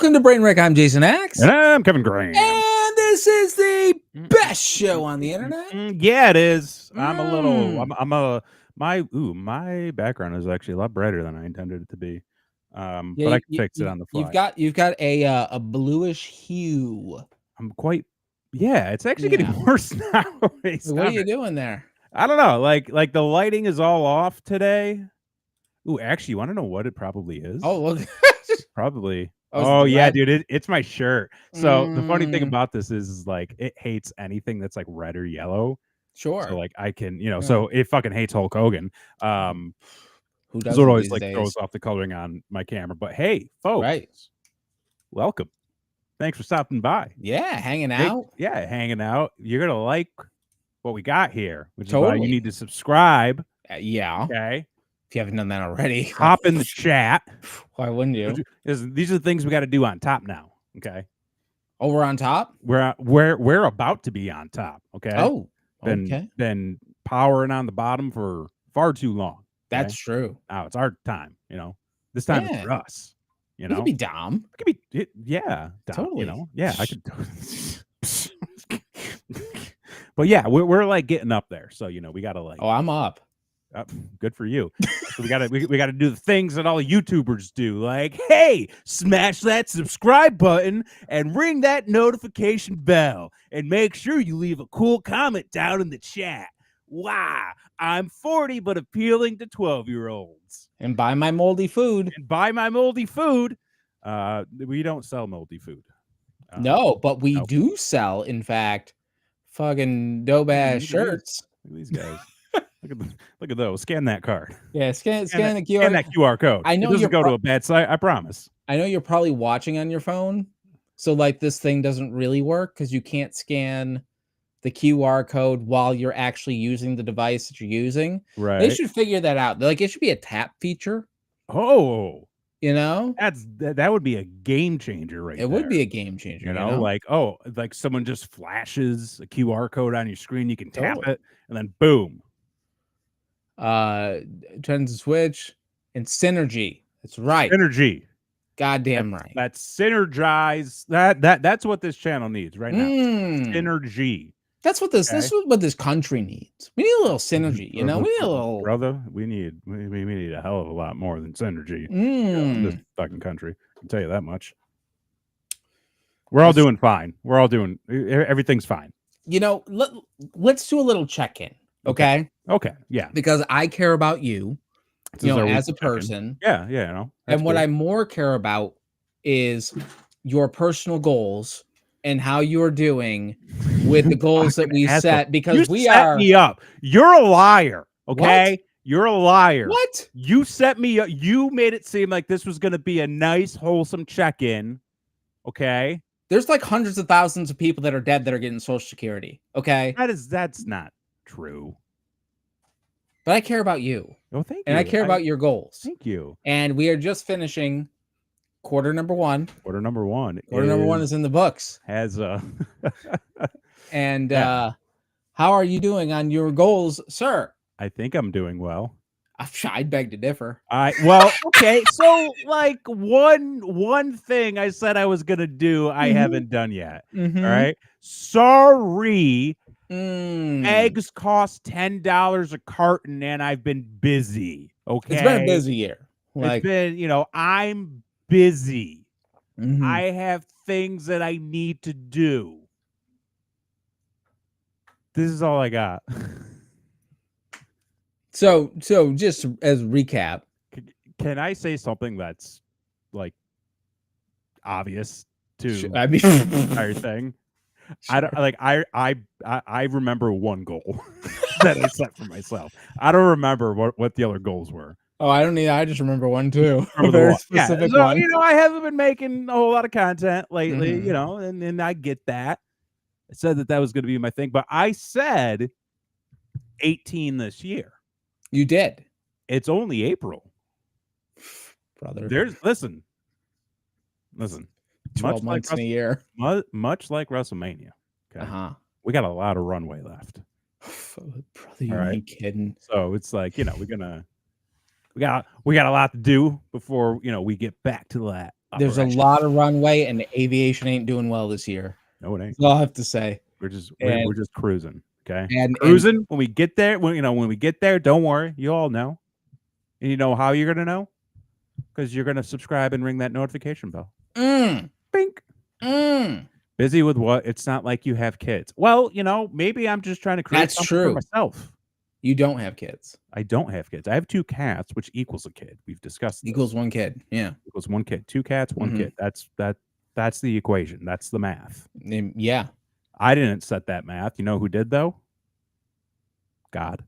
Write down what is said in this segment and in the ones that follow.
Welcome to Brain Wreck. I'm Jason X. And I'm Kevin Graham. And this is the best show on the internet. Yeah, it is. My background is actually a lot brighter than I intended it to be. But I can fix it on the fly. You've got a bluish hue. It's actually getting worse nowadays. What are you doing there? I don't know. Like the lighting is all off today. Ooh, actually, you want to know what it probably is? Oh, look. Probably. Oh, yeah, dude, it's my shirt. So the funny thing about this is like it hates anything that's like red or yellow. Sure. So like I can, so it fucking hates Hulk Hogan. Who does so it always like throws off the coloring on my camera. But hey, folks, welcome. Thanks for stopping by. Yeah, hanging out. Hanging out. You're gonna like what we got here, which is why you need to subscribe. Yeah. Okay. If you haven't done that already, hop in the chat. Why wouldn't you? These are the things we got to do on top now. Okay. Oh, we're on top. We're about to be on top. Okay. Oh, okay. Been powering on the bottom for far too long. Okay? That's true. Now it's our time. This time it's for us. It could be Dom. It could be Dom, totally. Yeah, I could. But yeah, we're like getting up there. So we gotta like. Oh, I'm up. Good for you. So we gotta do the things that all YouTubers do, like, hey, smash that subscribe button and ring that notification bell and make sure you leave a cool comment down in the chat. Wow, I'm 40 but appealing to 12-year-olds. And buy my moldy food. We don't sell moldy food. No, but we do sell, in fact, fucking dope ass shirts. Look at these guys. Look at those. Scan that card. Yeah, scan the QR. Scan that QR code. I know it doesn't go to a bad site. I promise. I know you're probably watching on your phone, so like this thing doesn't really work because you can't scan the QR code while you're actually using the device that you're using. Right. They should figure that out. Like it should be a tap feature. Oh. That would be a game changer, right? It would be a game changer. Like someone just flashes a QR code on your screen, you can tap it, and then boom. Trends Switch and Synergy. That's right. Synergy. Goddamn right. That's synergize. That's what this channel needs right now. Synergy. That's what this is what this country needs. We need a little synergy, We need a little brother. We need a hell of a lot more than synergy in this fucking country. I can tell you that much. We're all doing fine. Everything's fine. Let's do a little check-in. Okay. Yeah. Because I care about you, as a person. Yeah. And what I more care about is your personal goals and how you're doing with the goals that we set, because we set me up. You're a liar. Okay. What? You're a liar. What? You set me up. You made it seem like this was going to be a nice, wholesome check-in. Okay. There's like hundreds of thousands of people that are dead that are getting Social Security. Okay. That's not true. But I care about you. Oh, thank you. And I care about your goals. Thank you. And we are just finishing quarter number one. Quarter number one is in the books. And how are you doing on your goals, sir? I think I'm doing well. I'd beg to differ. Okay. So like one thing I said I was gonna do, I haven't done yet. All right. Sorry. Eggs cost $10 a carton, and I've been busy. Okay. It's been a busy year. It's been, I'm busy. I have things that I need to do. This is all I got. So just as recap, can I say something that's like obvious to entire thing? Sure. I don't like. I remember one goal that I set for myself. I don't remember what the other goals were. Oh, I don't need. I just remember one too. A very specific one. I haven't been making a whole lot of content lately. And I get that. I said that was going to be my thing, but I said 18 this year. You did. It's only April, brother. Listen. 12 months in a year. Much like WrestleMania. Okay. We got a lot of runway left. Brother, you ain't kidding. So it's like, we got a lot to do before, we get back to that there's a operation. lot of runway, and the aviation ain't doing well this year. No, it ain't. That's all I have to say. We're just And- we're just cruising. Okay, And cruising. When we get there, when we get there, don't worry. You all know, and you know how you're gonna know, because you're gonna subscribe and ring that notification bell. Bink. Busy with what? It's not like you have kids. Well, maybe I'm just trying to create That's something true. for myself. You don't have kids. I don't have kids. I have 2 cats, which equals a kid. We've discussed this. Equals 1 kid. Yeah. Equals 1 kid. 2 cats, 1 Mhm. kid. That's the equation. That's the math. Yeah. I didn't set that math. You know who did though? God.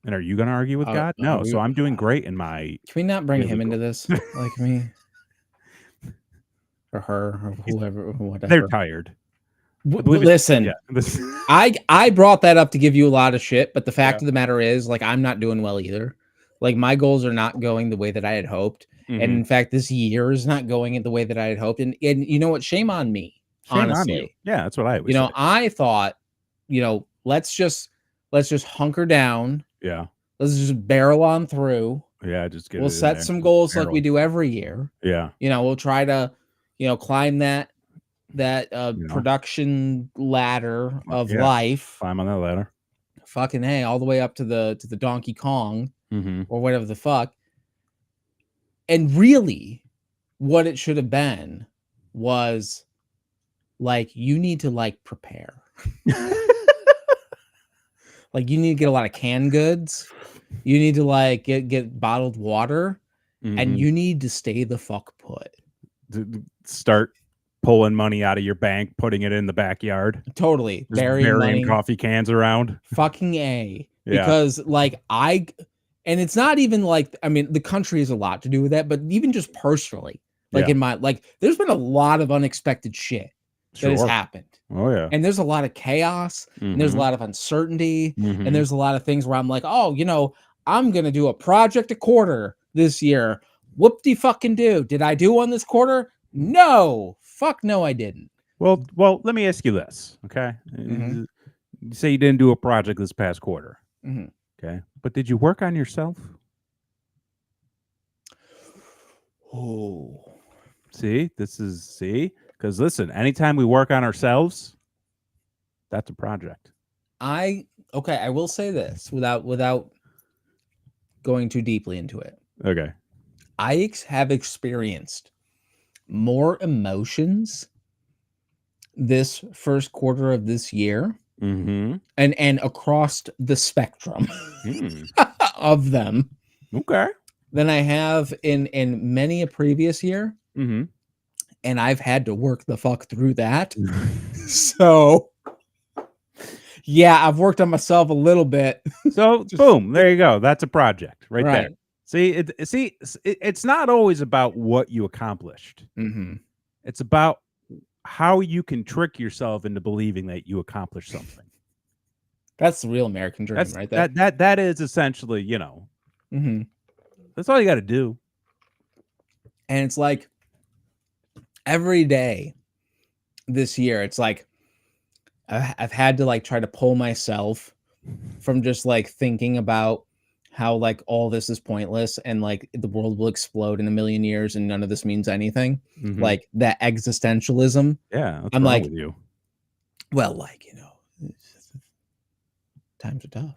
And are you going to argue with God? No. So I'm doing great in my. Can we not bring Yeah, him we into this? Like me, or her, or whoever, or whatever. They're tired. I believe it's- Listen, yeah, this- I brought that up to give you a lot of shit, but the fact Yeah. of the matter is, like, I'm not doing well either. Like, my goals are not going the way that I had hoped, and Mhm. in fact, this year is not going in the way that I had hoped. And you know what? Shame on me. Shame on honestly, you. Yeah, that's what I always say. I thought, let's just hunker down. Yeah. Let's just barrel on through. Yeah, just get We'll it in set there. some Just goals like barrel. we do every year. Yeah. We'll try to, climb that know. production ladder of Yeah. life. Climb on that ladder. Fucking hey, all the way up to the Donkey Kong Mm-hmm. or whatever the fuck. And really, what it should have been was like, you need to like prepare. Like, you need to get a lot of canned goods. You need to like get bottled water, Mm-hmm. and you need to stay the fuck put. Start pulling money out of your bank, putting it in the backyard. Totally. Just Burying money. coffee cans around. Fucking A. Yeah. Because and it's not even like, I mean, the country has a lot to do with that, but even just personally, like Yeah. there's been a lot of unexpected shit that has happened. Oh yeah. And there's a lot of chaos, and there's a lot of uncertainty, and there's a lot of things where I'm like, oh, I'm going to do a project a quarter this year. Whoop-de-fucking-do. Did I do one this quarter? No. Fuck no, I didn't. Well, let me ask you this, okay? Mhm. You say you didn't do a project this past quarter. Mhm. Okay. But did you work on yourself? Oh. See? Because listen, anytime we work on ourselves, that's a project. I will say this without going too deeply into it. Okay. I have experienced more emotions this first quarter of this year, Mm-hmm. and across the spectrum of them, Okay. than I have in many a previous year, Mm-hmm. and I've had to work the fuck through that. So yeah, I've worked on myself a little bit. So boom, there you go. That's a project right there. See, it's not always about what you accomplished. Mm-hmm. It's about how you can trick yourself into believing that you accomplished something. That's the real American dream, That's right there. that is essentially, Mm-hmm. that's all you got to do. And it's like every day this year, it's like I've had to like try to pull myself from just like thinking about how like all this is pointless and like the world will explode in a million years and none of this means anything. Mhm. Like that existentialism. Yeah, what's I'm wrong like- with you. Well, like, times are tough.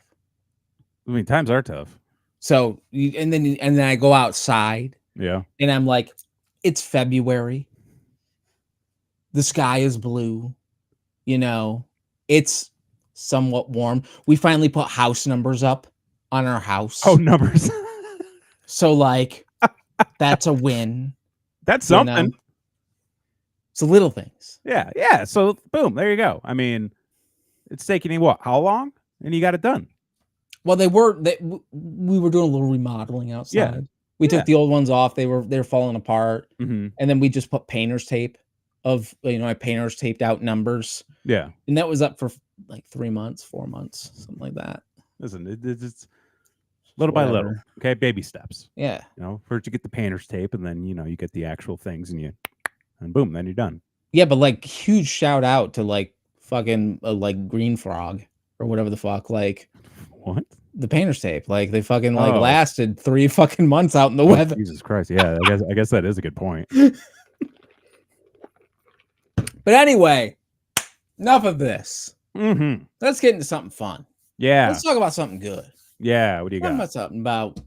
I mean, times are tough. So and then I go outside Yeah. and I'm like, it's February. The sky is blue. It's somewhat warm. We finally put house numbers up on our house. Oh, numbers. So like that's a win. That's you something. know? So little things. Yeah. Yeah. So boom, there you go. I mean, it's taking you what? How long? And you got it done. Well, we were doing a little remodeling outside. We took Yeah. the old ones off. They're falling apart. Mm-hmm. And then we just put painter's tape I painter's taped out numbers. Yeah. And that was up for like 3 months, 4 months, something like that. Listen, it's little by little. Whatever. Okay. Baby steps. Yeah. First you get the painter's tape and then, you get the actual things and boom, then you're done. Yeah, but like huge shout out to like fucking like Green Frog or whatever the fuck. Like What? the painter's tape. Like they fucking like Oh. lasted 3 fucking months out in the weather. Jesus Christ. Yeah, I guess that is a good point. But anyway, enough of this. Mm-hmm. Let's get into something fun. Yeah. Let's talk about something good. Yeah. What do you Talk got? about something about.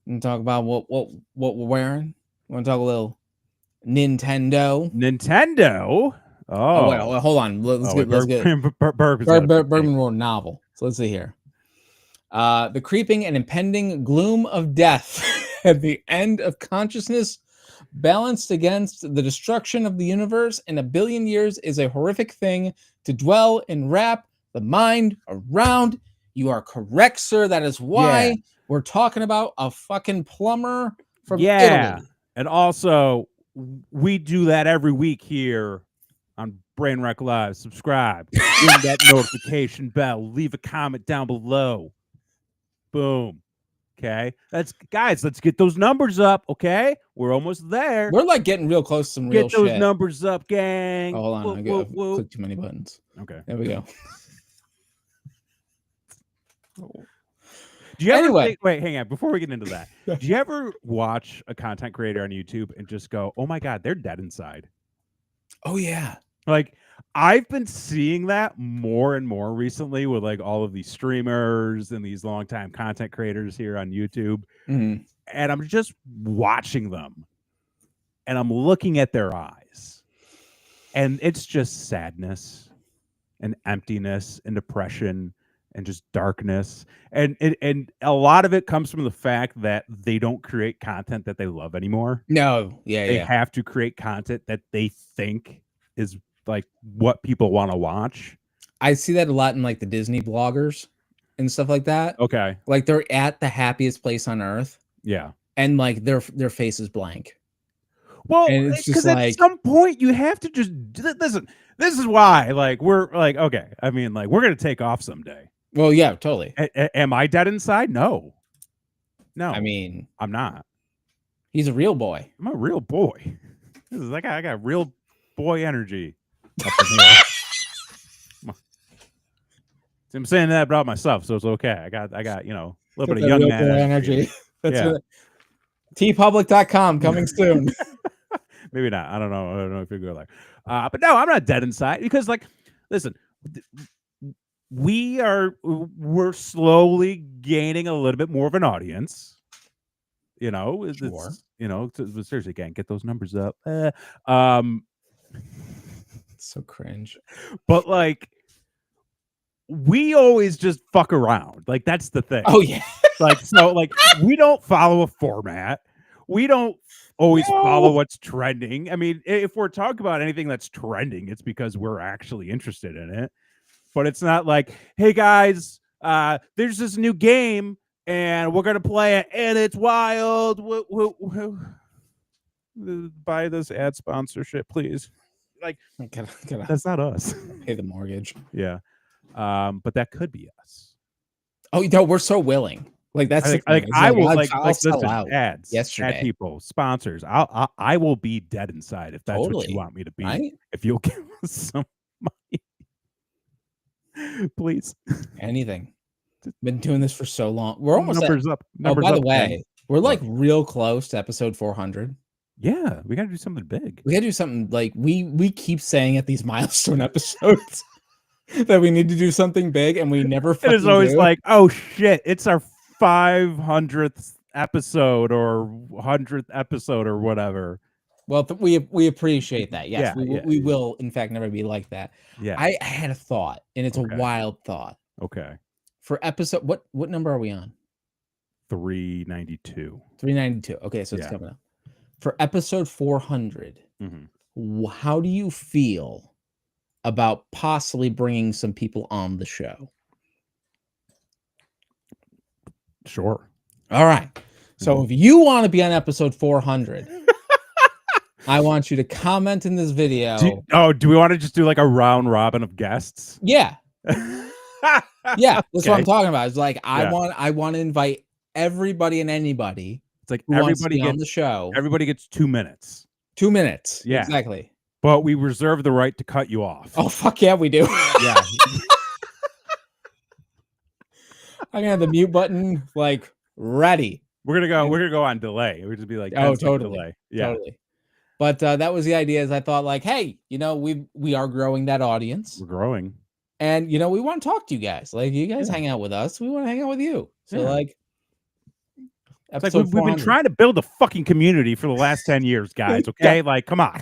And talk about what we're wearing. Want to talk a little Nintendo? Nintendo. Oh wait, Oh, hold on. Let's get Bourbon Road novel. So let's see here. The creeping and impending gloom of death at the end of consciousness, balanced against the destruction of the universe in a billion years, is a horrific thing to dwell and wrap the mind around. You are correct, sir. That is why we're talking about a fucking plumber from Italy. And also, we do that every week here on Brainwreck Live. Subscribe, ring that notification bell, leave a comment down below. Boom. Okay, let's get those numbers up. Okay, we're almost there. We're like getting real close to some real shit. Get those numbers up, gang. Oh, hold on, I clicked too many buttons. Okay, there we go. Do you ever wait, hang on, before we get into that, do you ever watch a content creator on YouTube and just go, oh my God, they're dead inside? Oh yeah. Like, I've been seeing that more and more recently with like all of these streamers and these longtime content creators here on YouTube. Mm-hmm. And I'm just watching them and I'm looking at their eyes and it's just sadness and emptiness and depression and just darkness. And a lot of it comes from the fact that they don't create content that they love anymore. No. Yeah. They have to create content that they think is like what people want to watch. I see that a lot in like the Disney bloggers and stuff like that. Okay. Like they're at the happiest place on earth. Yeah. And like their face is blank. Well, and it's just like at some point you have to just listen. This is why like we're like, okay, I mean, like we're gonna take off someday. Well, yeah, totally. Am I dead inside? No. I mean, I'm not. He's a real boy. I'm a real boy. This is like I got real boy energy up in here. See, I'm saying that about myself, so it's okay. I got you know a little bit of young man energy. That's tpublic.com coming soon. Maybe not. I don't know if you go there. But no, I'm not dead inside because like, listen, we're slowly gaining a little bit more of an audience. You know, sure. You know, seriously, gang, get those numbers up. So cringe. But like, we always just fuck around. Like that's the thing. Oh yeah. Like so, like we don't follow a format. We don't always follow what's trending. I mean, if we're talking about anything that's trending, it's because we're actually interested in it. But it's not like, hey guys, there's this new game and we're gonna play it and it's wild. Buy this ad sponsorship, please. Like, that's not us. Pay the mortgage. Yeah, but that could be us. Oh no, we're so willing. Like that's like I will like sell out ads yesterday. Ad people, sponsors. I will be dead inside if that's what you want me to be. Right? If you'll give us some money, please. Anything. Been doing this for so long. We're almost numbers up. Numbers by the up, way, man. we're like real close to episode 400. Yeah, we got to do something big. We got to do something like we keep saying at these milestone episodes that we need to do something big, and we never. It is always like, oh shit, it's our 500th episode or 100th episode or whatever. Well, we appreciate that. Yes, we will in fact never be like that. Yeah, I had a thought, and it's a wild thought. Okay. For episode, what number are we on? 392. 392. Okay, so it's coming up. For episode 400, how do you feel about possibly bringing some people on the show? Sure. All right. So if you want to be on episode 400, I want you to comment in this video. Do we want to just do like a round robin of guests? Yeah. Yeah, that's what I'm talking about. It's like I want to invite everybody and anybody. It's like everybody gets on the show. Everybody gets 2 minutes. 2 minutes. Yeah, exactly. But we reserve the right to cut you off. Oh fuck yeah, we do. Yeah. I'm gonna have the mute button like ready. We're gonna go on delay. We're just be like 10 Oh, second totally, delay. Yeah, totally. But that was the idea. Is I thought like, hey, we are growing that audience, we're growing. and we want to talk to you guys. Like, you guys Yeah. hang out with us. We want to hang out with you. So Yeah. like, It's like episode we've been 400. trying to build a fucking community for the last 10 years, guys. Okay, like come on,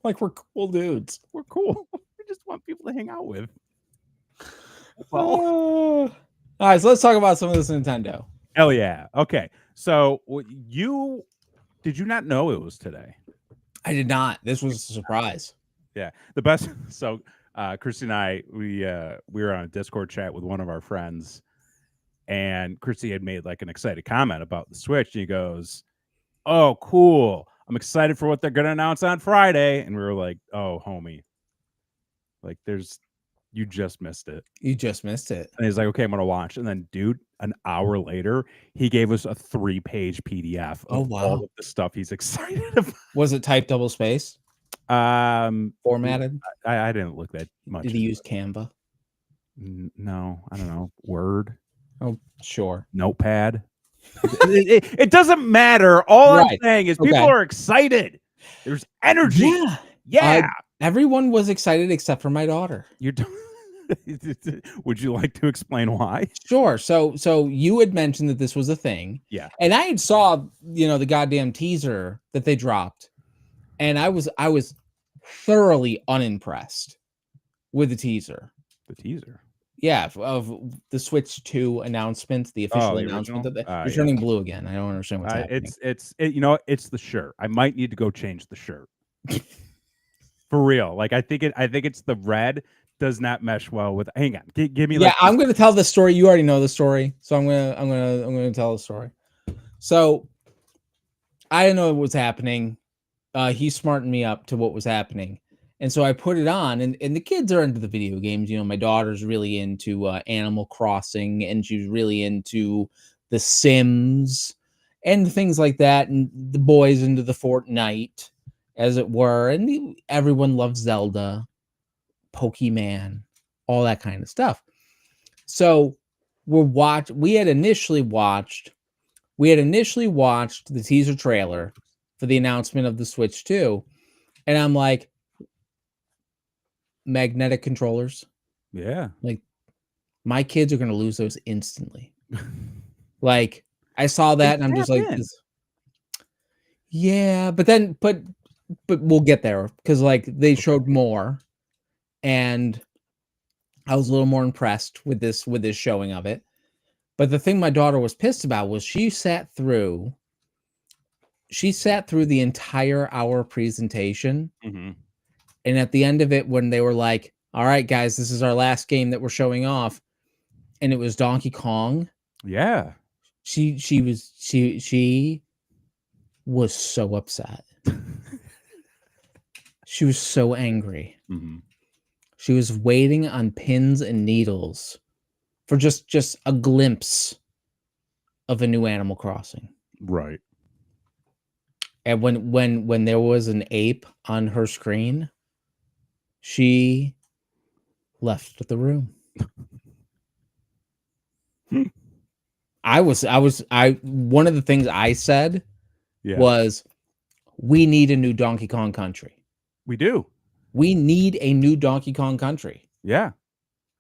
Like, we're cool dudes. we're cool. We just want people to hang out with. Well, all right. So let's talk about some of this Nintendo. Hell yeah. Okay, so did you not know it was today? I did not. This was a surprise. Yeah, the best. So, Christy and I, we were on a Discord chat with one of our friends, and Christy had made like an excited comment about the Switch. And he goes, "Oh, cool! I'm excited for what they're gonna announce on Friday." And we were like, "Oh, homie, like you just missed it." You just missed it. And he's like, "Okay, I'm gonna watch." And then, dude, an hour later, he gave us a 3-page PDF of all of the stuff he's excited about. Was it type double space? Formatted? I didn't look that much. Did he use Canva? No, I don't know. Word. Oh, sure. Notepad. It doesn't matter. All I'm saying is people are excited. There's energy. Yeah. Everyone was excited except for my daughter. Would you like to explain why? Sure. So you had mentioned that this was a thing. Yeah. And I had saw, the goddamn teaser that they dropped. And I was thoroughly unimpressed with the teaser. The teaser. Yeah, of the Switch 2 announcement, the official announcement that you're turning blue again. I don't understand what's happening. It's the shirt. I might need to go change the shirt. For real. Like I think it's the red does not mesh well with. Hang on. Give me like. Yeah, I'm going to tell the story. You already know the story. So I'm going to tell the story. So I didn't know what was happening. He smartened me up to what was happening. And so I put it on, and the kids are into the video games. My daughter's really into Animal Crossing, and she's really into The Sims and things like that. And the boys into the Fortnite, as it were. And everyone loves Zelda, Pokemon, all that kind of stuff. So we had initially watched the teaser trailer for the announcement of the Switch 2. And I'm like, magnetic controllers. Yeah. Like, my kids are going to lose those instantly. Like, I saw that and I'm just like, yeah, but we'll get there because like they showed more and I was a little more impressed with this showing of it. But the thing my daughter was pissed about was she sat through the entire hour presentation. Mm-hmm. And at the end of it, when they were like, all right, guys, this is our last game that we're showing off. And it was Donkey Kong. Yeah. She was so upset. She was so angry. Mm-hmm. She was waiting on pins and needles for just a glimpse of a new Animal Crossing. Right. And when there was an ape on her screen, she left the room. One of the things I said was, we need a new Donkey Kong Country. We do. We need a new Donkey Kong Country. Yeah.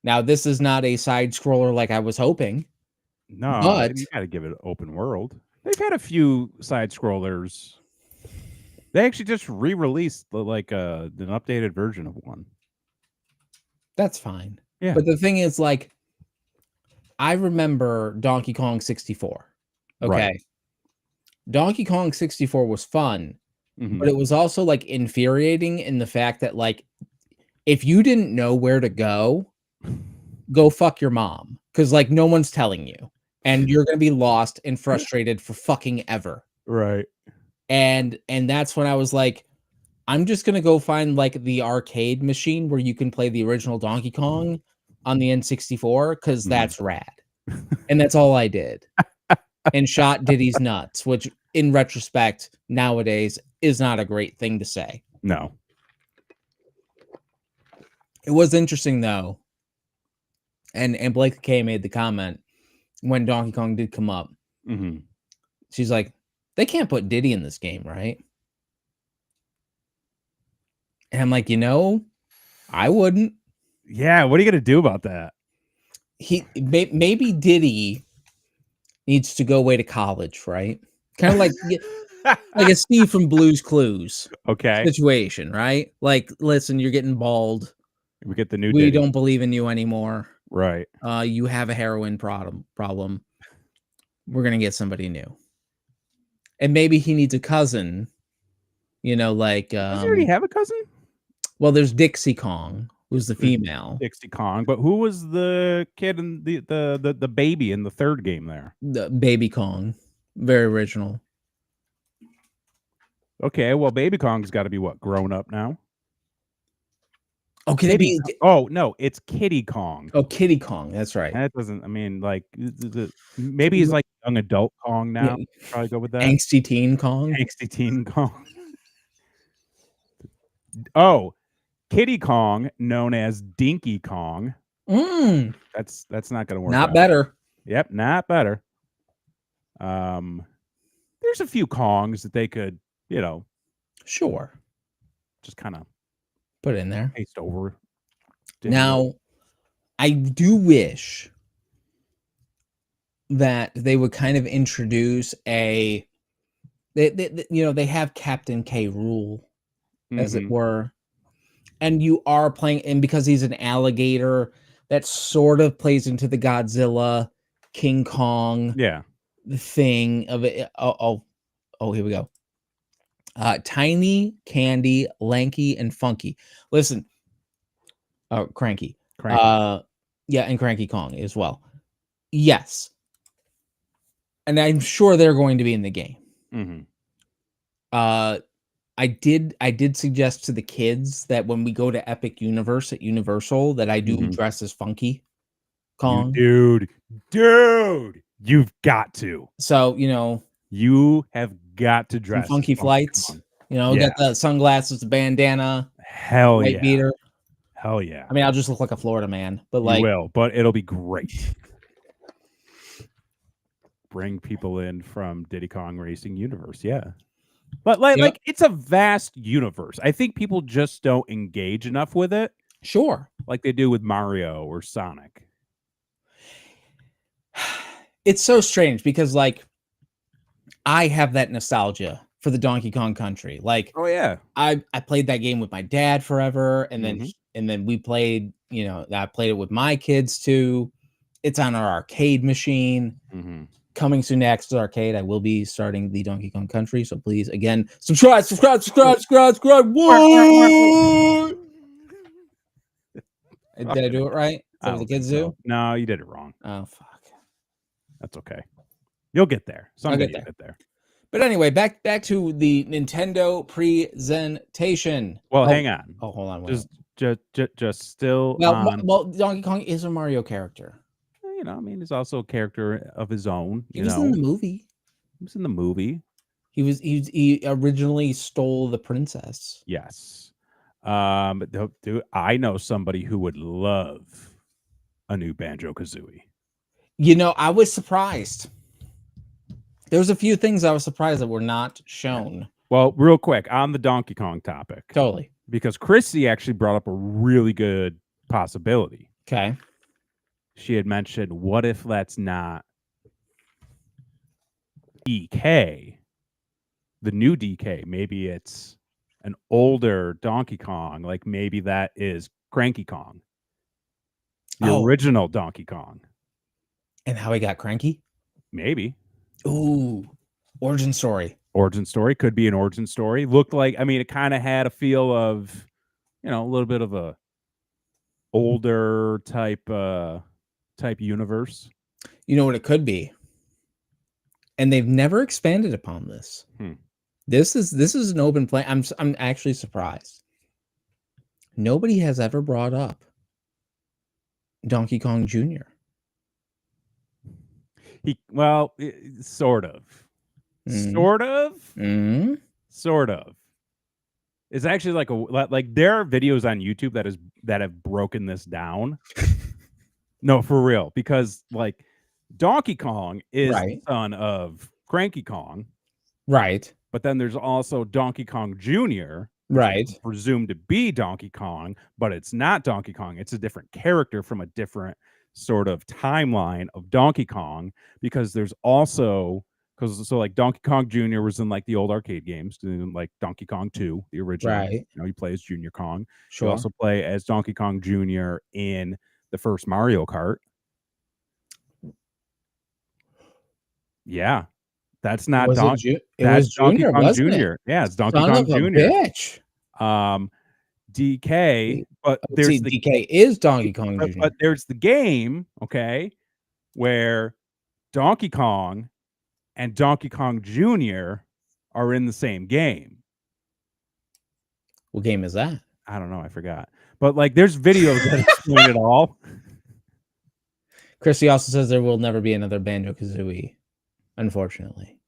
Now, this is not a side scroller like I was hoping. No, but you got to give it an open world. They've had a few side scrollers. They actually just re-released an updated version of one. That's fine. Yeah. But the thing is, like, I remember Donkey Kong 64. Okay. Right. Donkey Kong 64 was fun, but it was also like infuriating in the fact that, like, if you didn't know where to go fuck your mom. Because, like, no one's telling you. And you're going to be lost and frustrated for fucking ever. Right. And that's when I was like, I'm just going to go find, like, the arcade machine where you can play the original Donkey Kong on the N64, because that's rad. And that's all I did. And shot Diddy's nuts, which in retrospect nowadays is not a great thing to say. No. It was interesting though And Blake K made the comment when Donkey Kong did come up. Mm-hmm. She's like, they can't put Diddy in this game, right? And I'm like, I wouldn't. Yeah, what are you gonna do about that? Maybe Diddy needs to go away to college, right? Kind of like a Steve from Blue's Clues Okay, situation, right? Like, listen, you're getting bald. we get the new. We Diddy. don't believe in you anymore. Right. You have a heroin problem. We're gonna get somebody new, and maybe he needs a cousin. Like Does he already have a cousin? well, there's Dixie Kong, who's the female. Dixie Kong, but who was the kid and the baby in the third game there? The Baby Kong, very original. Okay, well, Baby Kong's got to be what, grown up now? Oh, can it be? Oh no, it's Kitty Kong. Oh, Kitty Kong. That's right. That doesn't. I mean, like, maybe he's like young adult Kong now. Yeah. Probably go with that. Angsty Teen Kong. Angsty Teen Kong. Oh, Kitty Kong, known as Dinky Kong. That's not going to work. Not better. Yep, not better. There's a few Kongs that they could, Sure, just kind of put it in there. paste over. Now, I do wish that they would kind of introduce they have Captain K Rool, as it were, and you are playing, and because he's an alligator, that sort of plays into the Godzilla, King Kong, thing of it. Oh, here we go. Tiny, Candy, Lanky, and Funky. Listen, Cranky. Yeah, and Cranky Kong as well. Yes. And I'm sure they're going to be in the game. I did suggest to the kids that when we go to Epic Universe at Universal that I do dress as Funky Kong. Dude, you've got to. So, you have got to dress Funky Flights. Got the sunglasses, the bandana. Hell yeah. Beater. Hell yeah. I mean, I'll just look like a Florida man, but you will, but it'll be great. Bring people in from Diddy Kong Racing Universe, yeah. But like it's a vast universe. I think people just don't engage enough with it. Sure. Like they do with Mario or Sonic. It's so strange because I have that nostalgia for the Donkey Kong Country. Like, oh yeah. I played that game with my dad forever, and then we played, I played it with my kids too. It's on our arcade machine. Coming soon to Axis Arcade. I will be starting the Donkey Kong Country, so please, again, subscribe. What? Did I do it right? Is that what the kids do? No, you did it wrong. Oh, fuck. That's okay. You'll get there. Someday you'll get there. But anyway, back to the Nintendo presentation. Well, hang on. Oh, hold on. Just still. Well, Donkey Kong is a Mario character. I mean, he's also a character of his own. He was in the movie. He was in the movie. He originally stole the princess. Yes. Dude, I know somebody who would love a new Banjo-Kazooie. I was surprised. There was a few things I was surprised that were not shown. Well, real quick on the Donkey Kong topic. Totally. Because Chrissy actually brought up a really good possibility. Okay. She had mentioned, what if that's not DK, the new DK? Maybe it's an older Donkey Kong. Like maybe that is Cranky Kong, the original Donkey Kong. And how he got cranky? Maybe. Ooh, origin story. Origin story could be an origin story. Looked like, I mean, it kind of had a feel of, a little bit of a older type universe. You know what it could be? And they've never expanded upon this. This is an open play. I'm actually surprised. Nobody has ever brought up Donkey Kong Jr. Sort of. Sort of. It's actually like there are videos on YouTube that have broken this down. No, for real, because like Donkey Kong is the Right. son of Cranky Kong, Right. but then there's also Donkey Kong Jr., which is Right. presumed to be Donkey Kong, but it's not Donkey Kong. It's a different character from a different sort of timeline of Donkey Kong, because there's also like Donkey Kong Jr. was in like the old arcade games, like Donkey Kong 2, the original. Right. You play as Junior Kong. You Sure. also play as Donkey Kong Jr. in the first Mario Kart. Yeah. That's not Was Donkey. it was Donkey Junior, Kong wasn't it? Jr. Yeah, it's Donkey Son Kong of a Jr. bitch. DK, but See, there's the DK is Donkey Kong Jr. but there's the game, okay, where Donkey Kong and Donkey Kong Jr. are in the same game. What game is that? I don't know, I forgot. But like there's videos that explain it all. Christy also says there will never be another Banjo-Kazooie, unfortunately.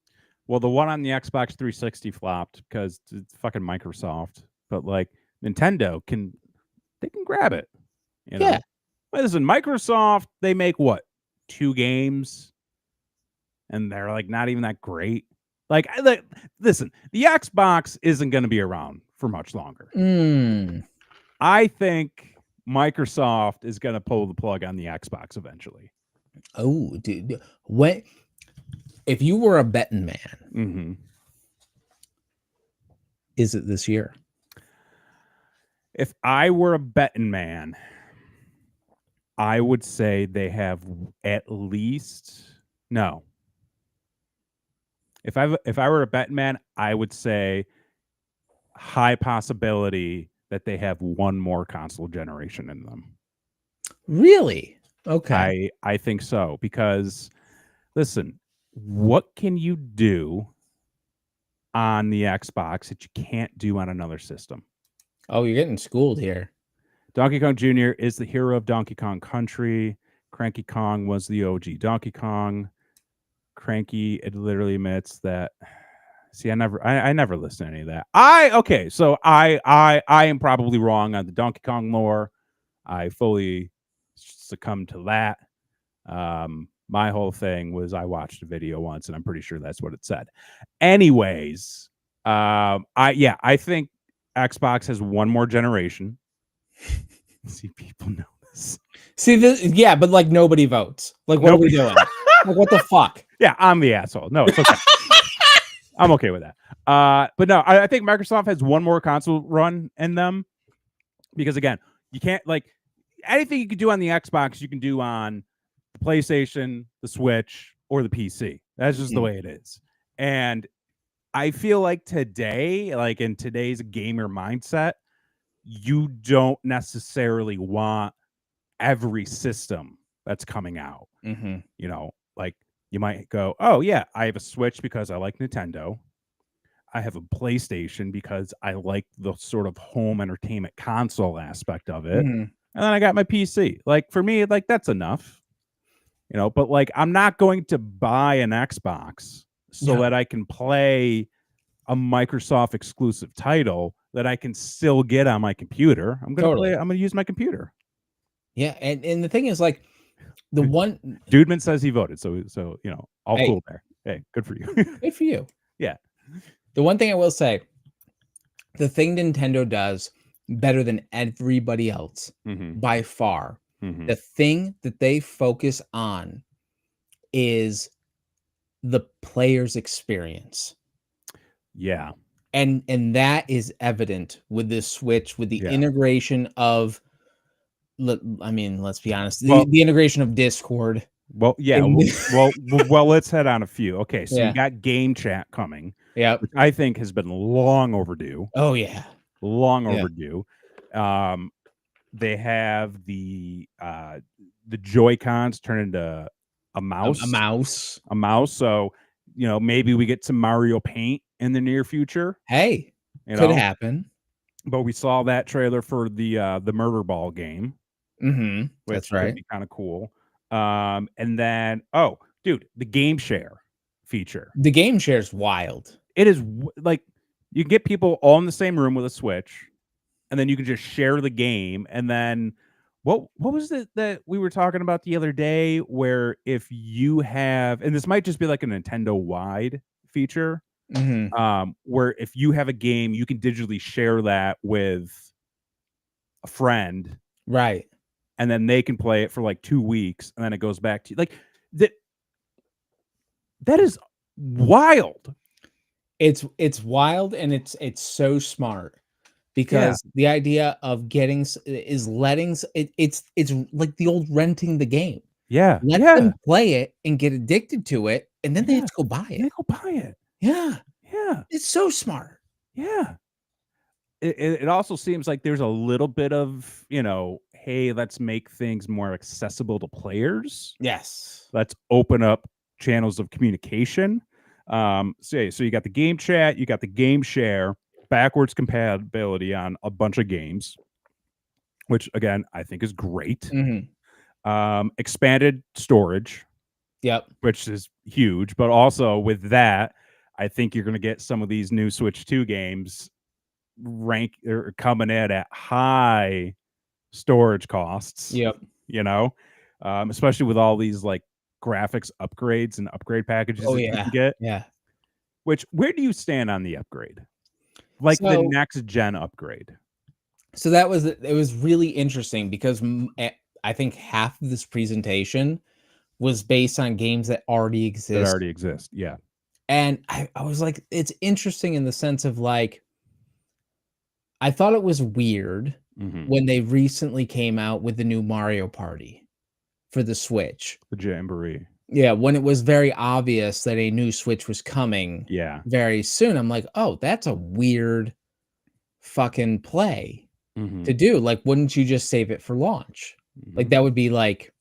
Well, the one on the Xbox 360 flopped because it's fucking Microsoft. But like Nintendo can grab it. You know? Yeah. Listen, Microsoft, they make what? 2 games? And they're like not even that great. Like listen, the Xbox isn't going to be around for much longer. I think Microsoft is going to pull the plug on the Xbox eventually. Oh, dude. If you were a betting man, is it this year? If I were a betting man, I would say they have at least no. If I were a betting man, I would say high possibility that they have one more console generation in them. Really? Okay. I think so, because listen, what can you do on the Xbox that you can't do on another system? Oh, you're getting schooled here. Donkey Kong Jr. is the hero of Donkey Kong Country. Cranky Kong was the OG Donkey Kong. Cranky, it literally admits that. See, I never listen to any of that. So I am probably wrong on the Donkey Kong lore. I fully succumbed to that. My whole thing was I watched a video once and I'm pretty sure that's what it said. Anyways, I think Xbox has one more generation. See, people know this. See this, yeah, but like nobody votes. Like, what are we doing? Like, what the fuck? Yeah, I'm the asshole. No, it's okay. I'm okay with that. But no, I think Microsoft has one more console run in them, because again, you can't like anything you can do on the Xbox, you can do on the PlayStation, the Switch, or the PC. That's just the way it is. And I feel like today, like in today's gamer mindset, you don't necessarily want every system that's coming out. You know, like you might go, oh yeah, I have a Switch because I like Nintendo. I have a PlayStation because I like the sort of home entertainment console aspect of it. And then I got my PC. Like for me, like that's enough. You know, but like I'm not going to buy an Xbox so that I can play a Microsoft exclusive title that I can still get on my computer. I'm gonna use my computer. Yeah, and the thing is, like, the one Dudeman says he voted, so you know, all cool there. Hey, good for you. Good for you. Yeah. The one thing I will say, the thing Nintendo does better than everybody else by far, the thing that they focus on is the player's experience. Yeah. And that is evident with this Switch, with the integration of, I mean, let's be honest, the integration of Discord. Well, yeah. well, let's head on a few. Okay, so you got Game Chat coming. Yeah, which I think has been long overdue. Oh yeah, long overdue. They have the Joy-Cons turn into a mouse. A mouse. So you know, maybe we get some Mario Paint in the near future. Hey, could happen. But we saw that trailer for the Murder Ball game. That's right. Would be kind of cool. And then, dude, the Game Share feature. The Game Share is wild. It is like you can get people all in the same room with a Switch, and then you can just share the game. And then What was it that we were talking about the other day where if you have, and this might just be like a Nintendo wide feature, Mhm. where if you have a game, you can digitally share that with a friend Right. and then they can play it for like 2 weeks and then it goes back to like that. That is wild. It's wild, and it's so smart Yeah. because the idea of getting is letting it's like the old renting the game. Yeah. Let Yeah. them play it and get addicted to it, and then they have Yeah. to go buy They it. go buy it. Yeah, Yeah. it's so smart. Yeah. It also seems like there's a little bit of, hey, let's make things more accessible to players. Yes. Let's open up channels of communication. So you got the game chat, you got the game share, backwards compatibility on a bunch of games, which again I think is great. Mhm. Expanded storage, Yep. which is huge, but also with that, I think you're going to get some of these new Switch 2 games rank or coming in at high storage costs, Yep. especially with all these like graphics upgrades and upgrade packages Oh, that you yeah. can get. Yeah. Which, where do you stand on the upgrade? Like the So next gen upgrade that was it was really interesting because I think half of this presentation was based on games that already that exist, already exist. Yeah. and I was like, it's interesting in the sense of, like, I thought it was weird Mm-hmm. when they recently came out with the new Mario Party for the Switch. The Jamboree. Yeah, when it was very obvious that a new Switch was coming Yeah. very soon, I'm like, "Oh, that's a weird fucking play Mm-hmm. to do." Like, wouldn't you just save it for launch? Like, that would be, like,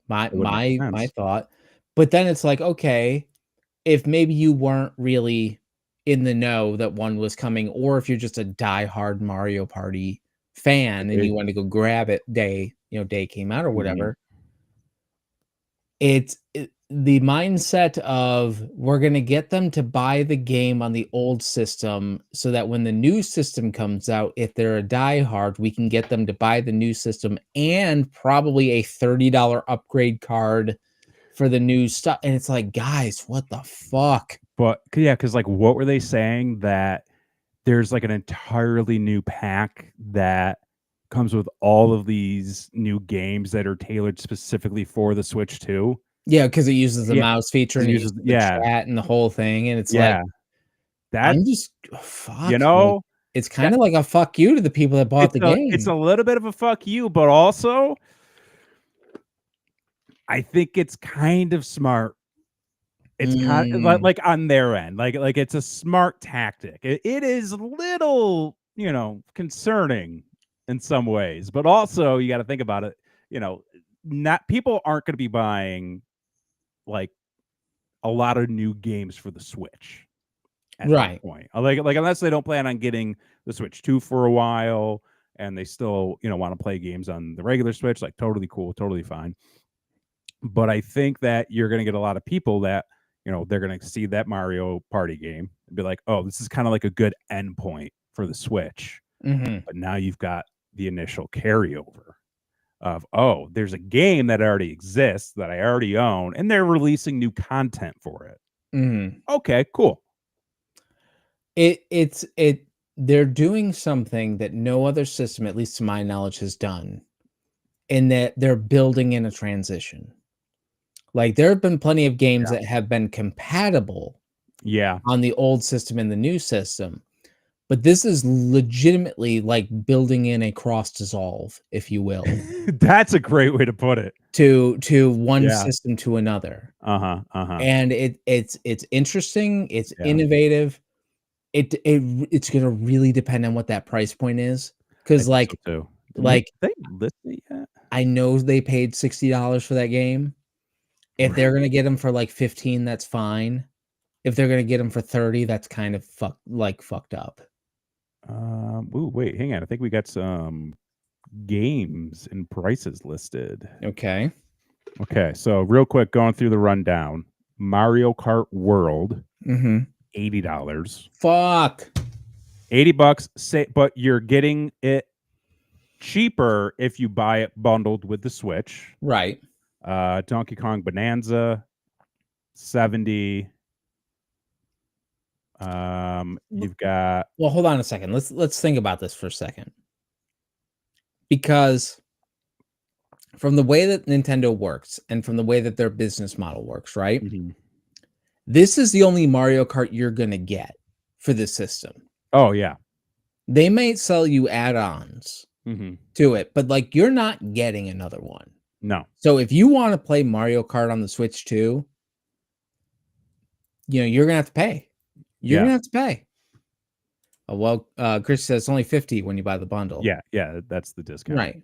my It would make my sense. thought. But then it's like, okay, if maybe you weren't really in the know that one was coming, or if you're just a diehard Mario Party fan and you want to go grab it day came out or Mm-hmm. whatever, the mindset of we're gonna get them to buy the game on the old system so that when the new system comes out, if they're a diehard, we can get them to buy the new system and probably a $30 upgrade card for the new stuff. And it's like, guys, what the fuck? But yeah, because like, what were they saying that there's like an entirely new pack that comes with all of these new games that are tailored specifically for the Switch 2? Yeah, because it uses the Yeah, mouse feature 'cause and it it uses uses the yeah, chat and the whole thing. And it's like, yeah. That I'm just you fuck. Like, know, it's that kind of like a fuck you to the people that bought the it's a game. little bit of a fuck you, but also I think it's kind of smart. It's kind of Mm, like on their end, like it's a smart tactic. It is a little, concerning in some ways, but also you got to think about it. Not people aren't going to be buying like a lot of new games for the Switch at that right. point. Like unless they don't plan on getting the Switch 2 for a while and they still, want to play games on the regular Switch, like totally cool, totally fine. But I think that you're going to get a lot of people that, they're going to see that Mario Party game and be like, oh, this is kind of like a good endpoint for the Switch. Mhm. But now you've got the initial carryover of, oh, there's a game that already exists that I already own, and they're releasing new content for it. Mhm. Okay, cool. It they're doing something that no other system, at least to my knowledge, has done, in that they're building in a transition. Like, there have been plenty of games Yeah. that have been compatible Yeah. on the old system and the new system, but this is legitimately like building in a cross dissolve, if you will, That's a great way to put it. to one Yeah. system to another. Uh-huh. Uh-huh. And it's interesting, it's Yeah. innovative. It's gonna really depend on what that price point is, I because think so like too. like, They list it yet? I know they paid $60 for that game. If they're gonna get them for, like, 15, that's fine. If they're gonna get them for 30, that's kind of fucked up. Ooh, wait, hang on. I think we got some games and prices listed. Okay. Okay, so real quick, going through the rundown. Mario Kart World, Mhm. $80. Fuck. $80, say, but you're getting it cheaper if you buy it bundled with the Switch. Right. Donkey Kong Bonanza, $70. You've got Well, hold on a second. Let's think about this for a second. Because from the way that Nintendo works and from the way that their business model works, right? This is the only Mario Kart you're going to get for this system. Oh yeah. They may sell you add-ons to it, but like you're not getting another one. No. So if you want to play Mario Kart on the Switch too, you know, you're going to have to pay. You're going to have to pay. Oh, well, Chris says it's only 50 when you buy the bundle. Yeah, yeah, that's the discount. Right.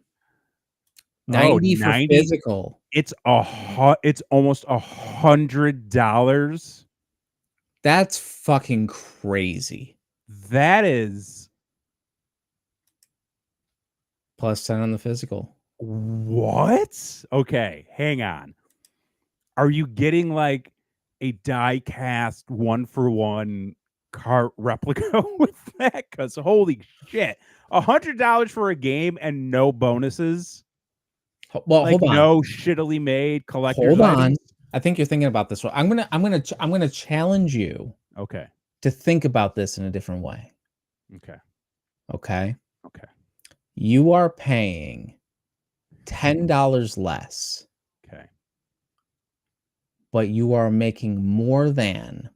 90 for physical. It's almost $100. That's fucking crazy. That is plus 10 on the physical. What? Okay, hang on. Are you getting like a die cast 1-for-1 cart replica with that? Because holy shit, $100 for a game and no bonuses. Well, like hold on. No shittily made collector's Hold on. items? I think you're thinking about this. I'm gonna challenge you. Okay. To think about this in a different way. Okay. Okay. Okay. You are paying $10 less. Okay. But you are making more than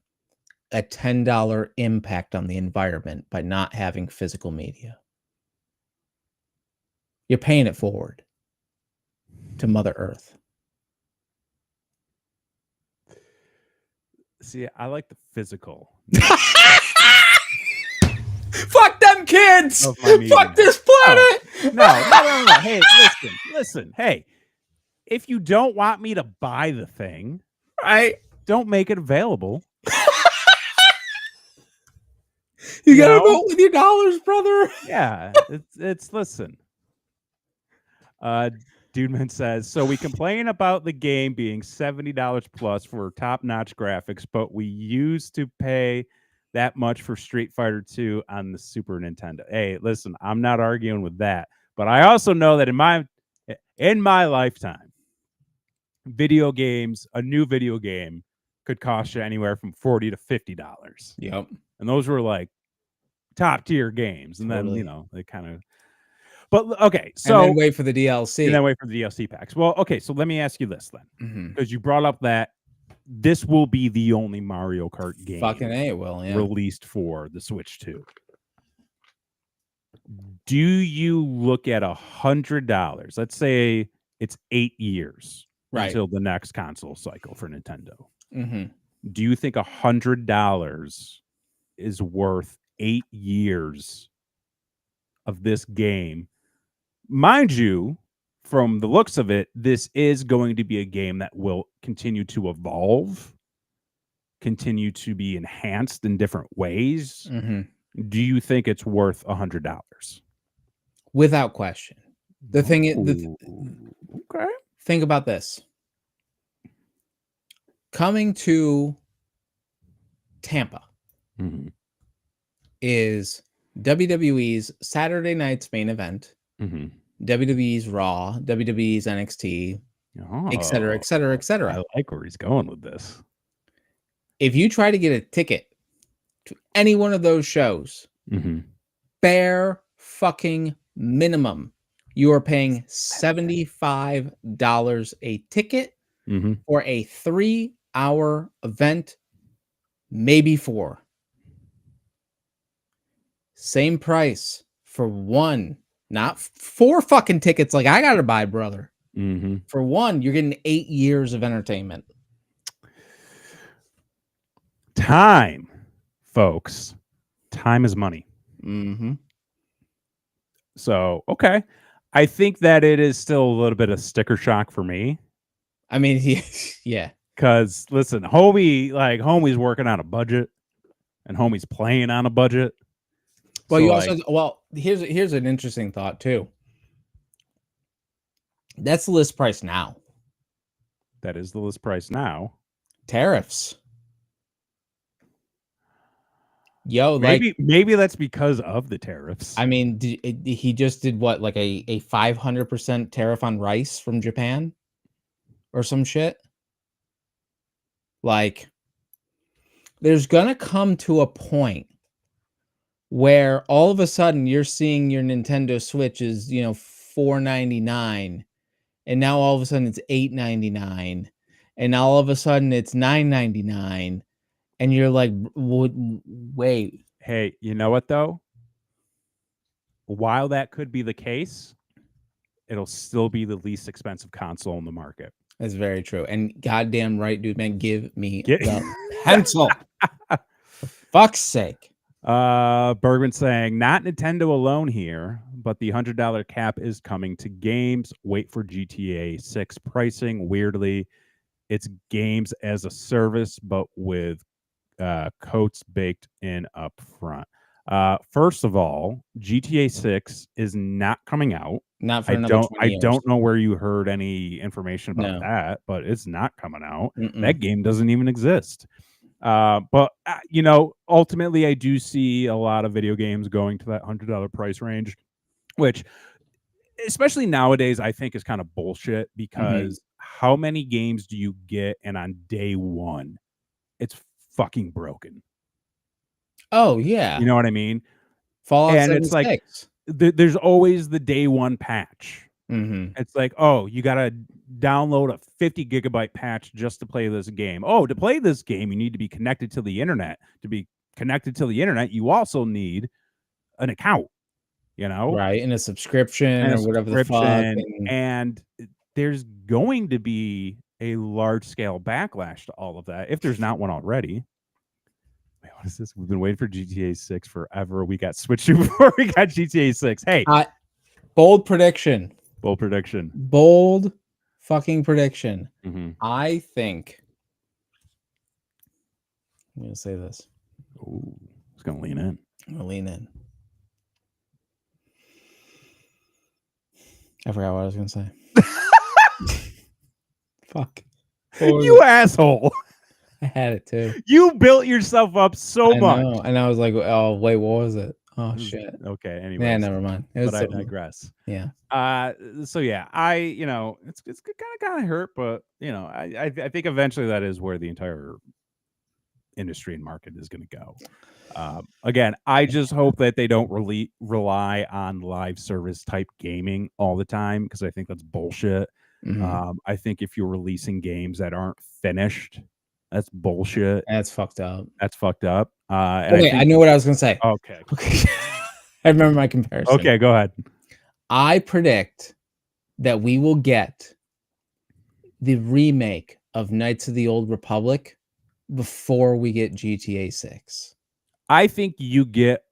a $10 impact on the environment by not having physical media. You're paying it forward to Mother Earth. See, I like the physical. Fuck them kids! Fuck this planet! No. Hey, listen. Hey, if you don't want me to buy the thing, right? Don't make it available. You gotta vote with your dollars, brother. Yeah, it's listen. Dudeman says, so we complain about the game being $70 plus for top-notch graphics, but we used to pay that much for Street Fighter 2 on the Super Nintendo. Hey, listen, I'm not arguing with that, but I also know that in my lifetime, video games, a new video game could cost you anywhere from $40 to $50. Yep. And those were like top-tier games. And then, they kind of... But okay, so and then wait for the DLC. And then wait for the DLC packs. Well, okay, so let me ask you this then, because you brought up that this will be the only Mario Kart game released for the Switch 2. Do you look at $100? Let's say it's 8 years until the next console cycle for Nintendo. Do you think $100 is worth 8 years of this game? Mind you, from the looks of it, this is going to be a game that will continue to evolve, continue to be enhanced in different ways. Do you think it's worth $100? Without question. The thing is, okay. Think about this. Coming to Tampa is WWE's Saturday night's main event, WWE's Raw, WWE's NXT, et cetera, et cetera, et cetera. I like where he's going with this. If you try to get a ticket to any one of those shows, bare fucking minimum, you are paying $75 a ticket for a 3-hour event, maybe 4. Same price for one, not 4 fucking tickets like I gotta buy, brother. For one, you're getting 8 years of entertainment. Time, folks. Time is money. So, okay. I think that it is still a little bit of sticker shock for me. I mean, yeah. Because, listen, homie's working on a budget, and homie's playing on a budget. Well, so here's an interesting thought too. That's the list price now. That is the list price now. Tariffs. Yo, like, Maybe that's because of the tariffs. I mean, he just did what, like a 500% tariff on rice from Japan or some shit? Like, there's gonna come to a point where all of a sudden you're seeing your Nintendo Switch is, $4.99, and now all of a sudden it's $8.99, and now all of a sudden it's $9.99, and you're like, wait. Hey, you know what though? While that could be the case, it'll still be the least expensive console in the market. That's very true. And goddamn right, dude, man, give me Get- the pencil. For fuck's sake. Bergman saying, not Nintendo alone here, but the $100 cap is coming to games. Wait for GTA 6 pricing. Weirdly, it's games as a service, but with coats baked in up front. First of all, GTA 6 is not coming out. Not for another 20 years. I don't know where you heard any information about that, but it's not coming out. That game doesn't even exist. But ultimately I do see a lot of video games going to that $100 price range, which especially nowadays I think is kind of bullshit, because how many games do you get and on day one it's fucking broken? Oh yeah. You know what I mean? Fallout and 76. It's like there's always the day one patch. It's like, oh, you got to download a 50 gigabyte patch just to play this game. Oh, to play this game, you need to be connected to the internet. To be connected to the internet, you also need an account, right? And a subscription or whatever the fuck. And there's going to be a large scale backlash to all of that if there's not one already. Wait, what is this? We've been waiting for GTA 6 forever. We got switched to before we got GTA 6. Hey, bold prediction. Bold prediction. Bold fucking prediction. I think I'm going to say this. Oh, it's going to lean in. I'm going to lean in. I forgot what I was going to say. Fuck. You asshole. I had it too. You built yourself up so much. And I was like, oh, wait, what was it? Oh, shit. Okay, anyway. Yeah, never mind. But I digress. Yeah. So yeah, it's kind of hurt, but I think eventually that is where the entire industry and market is going to go. Again, I just hope that they don't rely on live service type gaming all the time, because I think that's bullshit. I think if you're releasing games that aren't finished, that's bullshit. That's fucked up. Okay, I know what I was going to say. Okay. I remember my comparison. Okay, go ahead. I predict that we will get the remake of Knights of the Old Republic before we get GTA 6. I think you get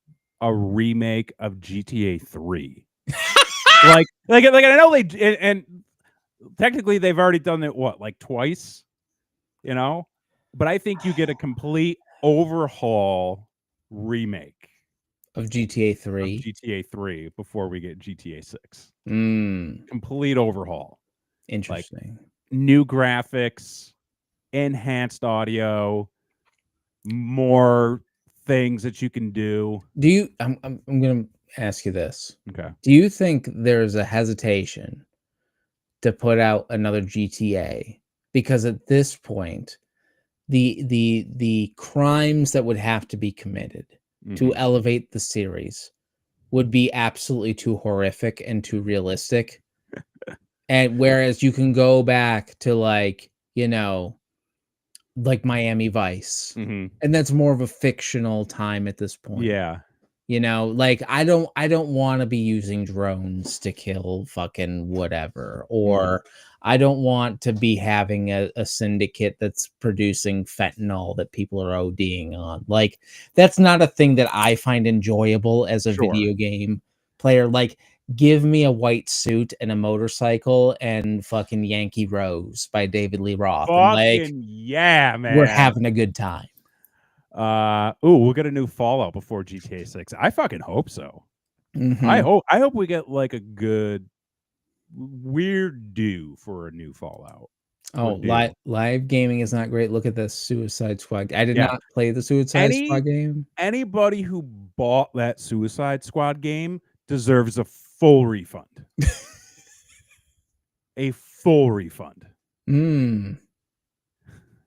a remake of GTA 3. like I know they and technically they've already done it twice, but I think you get a complete overhaul remake of GTA 3. Of GTA 3 before we get GTA 6. Complete overhaul. Interesting. New graphics, enhanced audio, more things that you can do. I'm going to ask you this. Okay. Do you think there's a hesitation to put out another GTA? Because at this point, the crimes that would have to be committed to elevate the series would be absolutely too horrific and too realistic. And whereas you can go back to like Miami Vice, and that's more of a fictional time at this point. Yeah. I don't want to be using drones to kill fucking whatever, or I don't want to be having a syndicate that's producing fentanyl that people are ODing on. Like, that's not a thing that I find enjoyable as a video game player. Like, give me a white suit and a motorcycle and fucking Yankee Rose by David Lee Roth. Yeah, man. We're having a good time. We'll get a new Fallout before GTA 6. I fucking hope so. I hope we get like a good weird due for a new Fallout. Oh, ordeal. live gaming is not great. Look at the Suicide Squad. I did Yeah. not play the Suicide Any Squad game. anybody who bought that Suicide Squad game deserves a full refund. A full refund. Mm.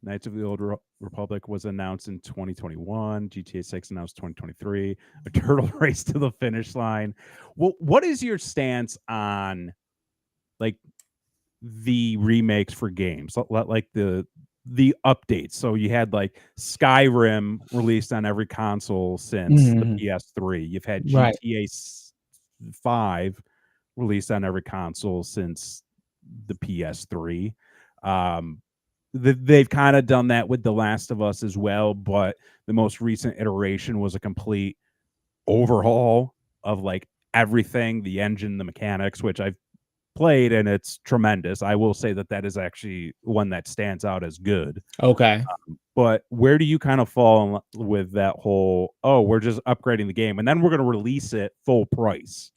Knights of the Old Republic was announced in 2021. GTA 6 announced 2023. A turtle race to the finish line. Well, what is your stance on like the remakes for games, like the updates? So you had like Skyrim released on every console since the Mhm. PS3. You've had Right. GTA 5 released on every console since the PS3. Um, they've kind of done that with The Last of Us as well, but the most recent iteration was a complete overhaul of like everything, the engine, the mechanics, which I've played and it's tremendous. I will say that that is actually one that stands out as good. Okay. But where do you kind of fall with that whole, oh, we're just upgrading the game and then we're going to release it full price?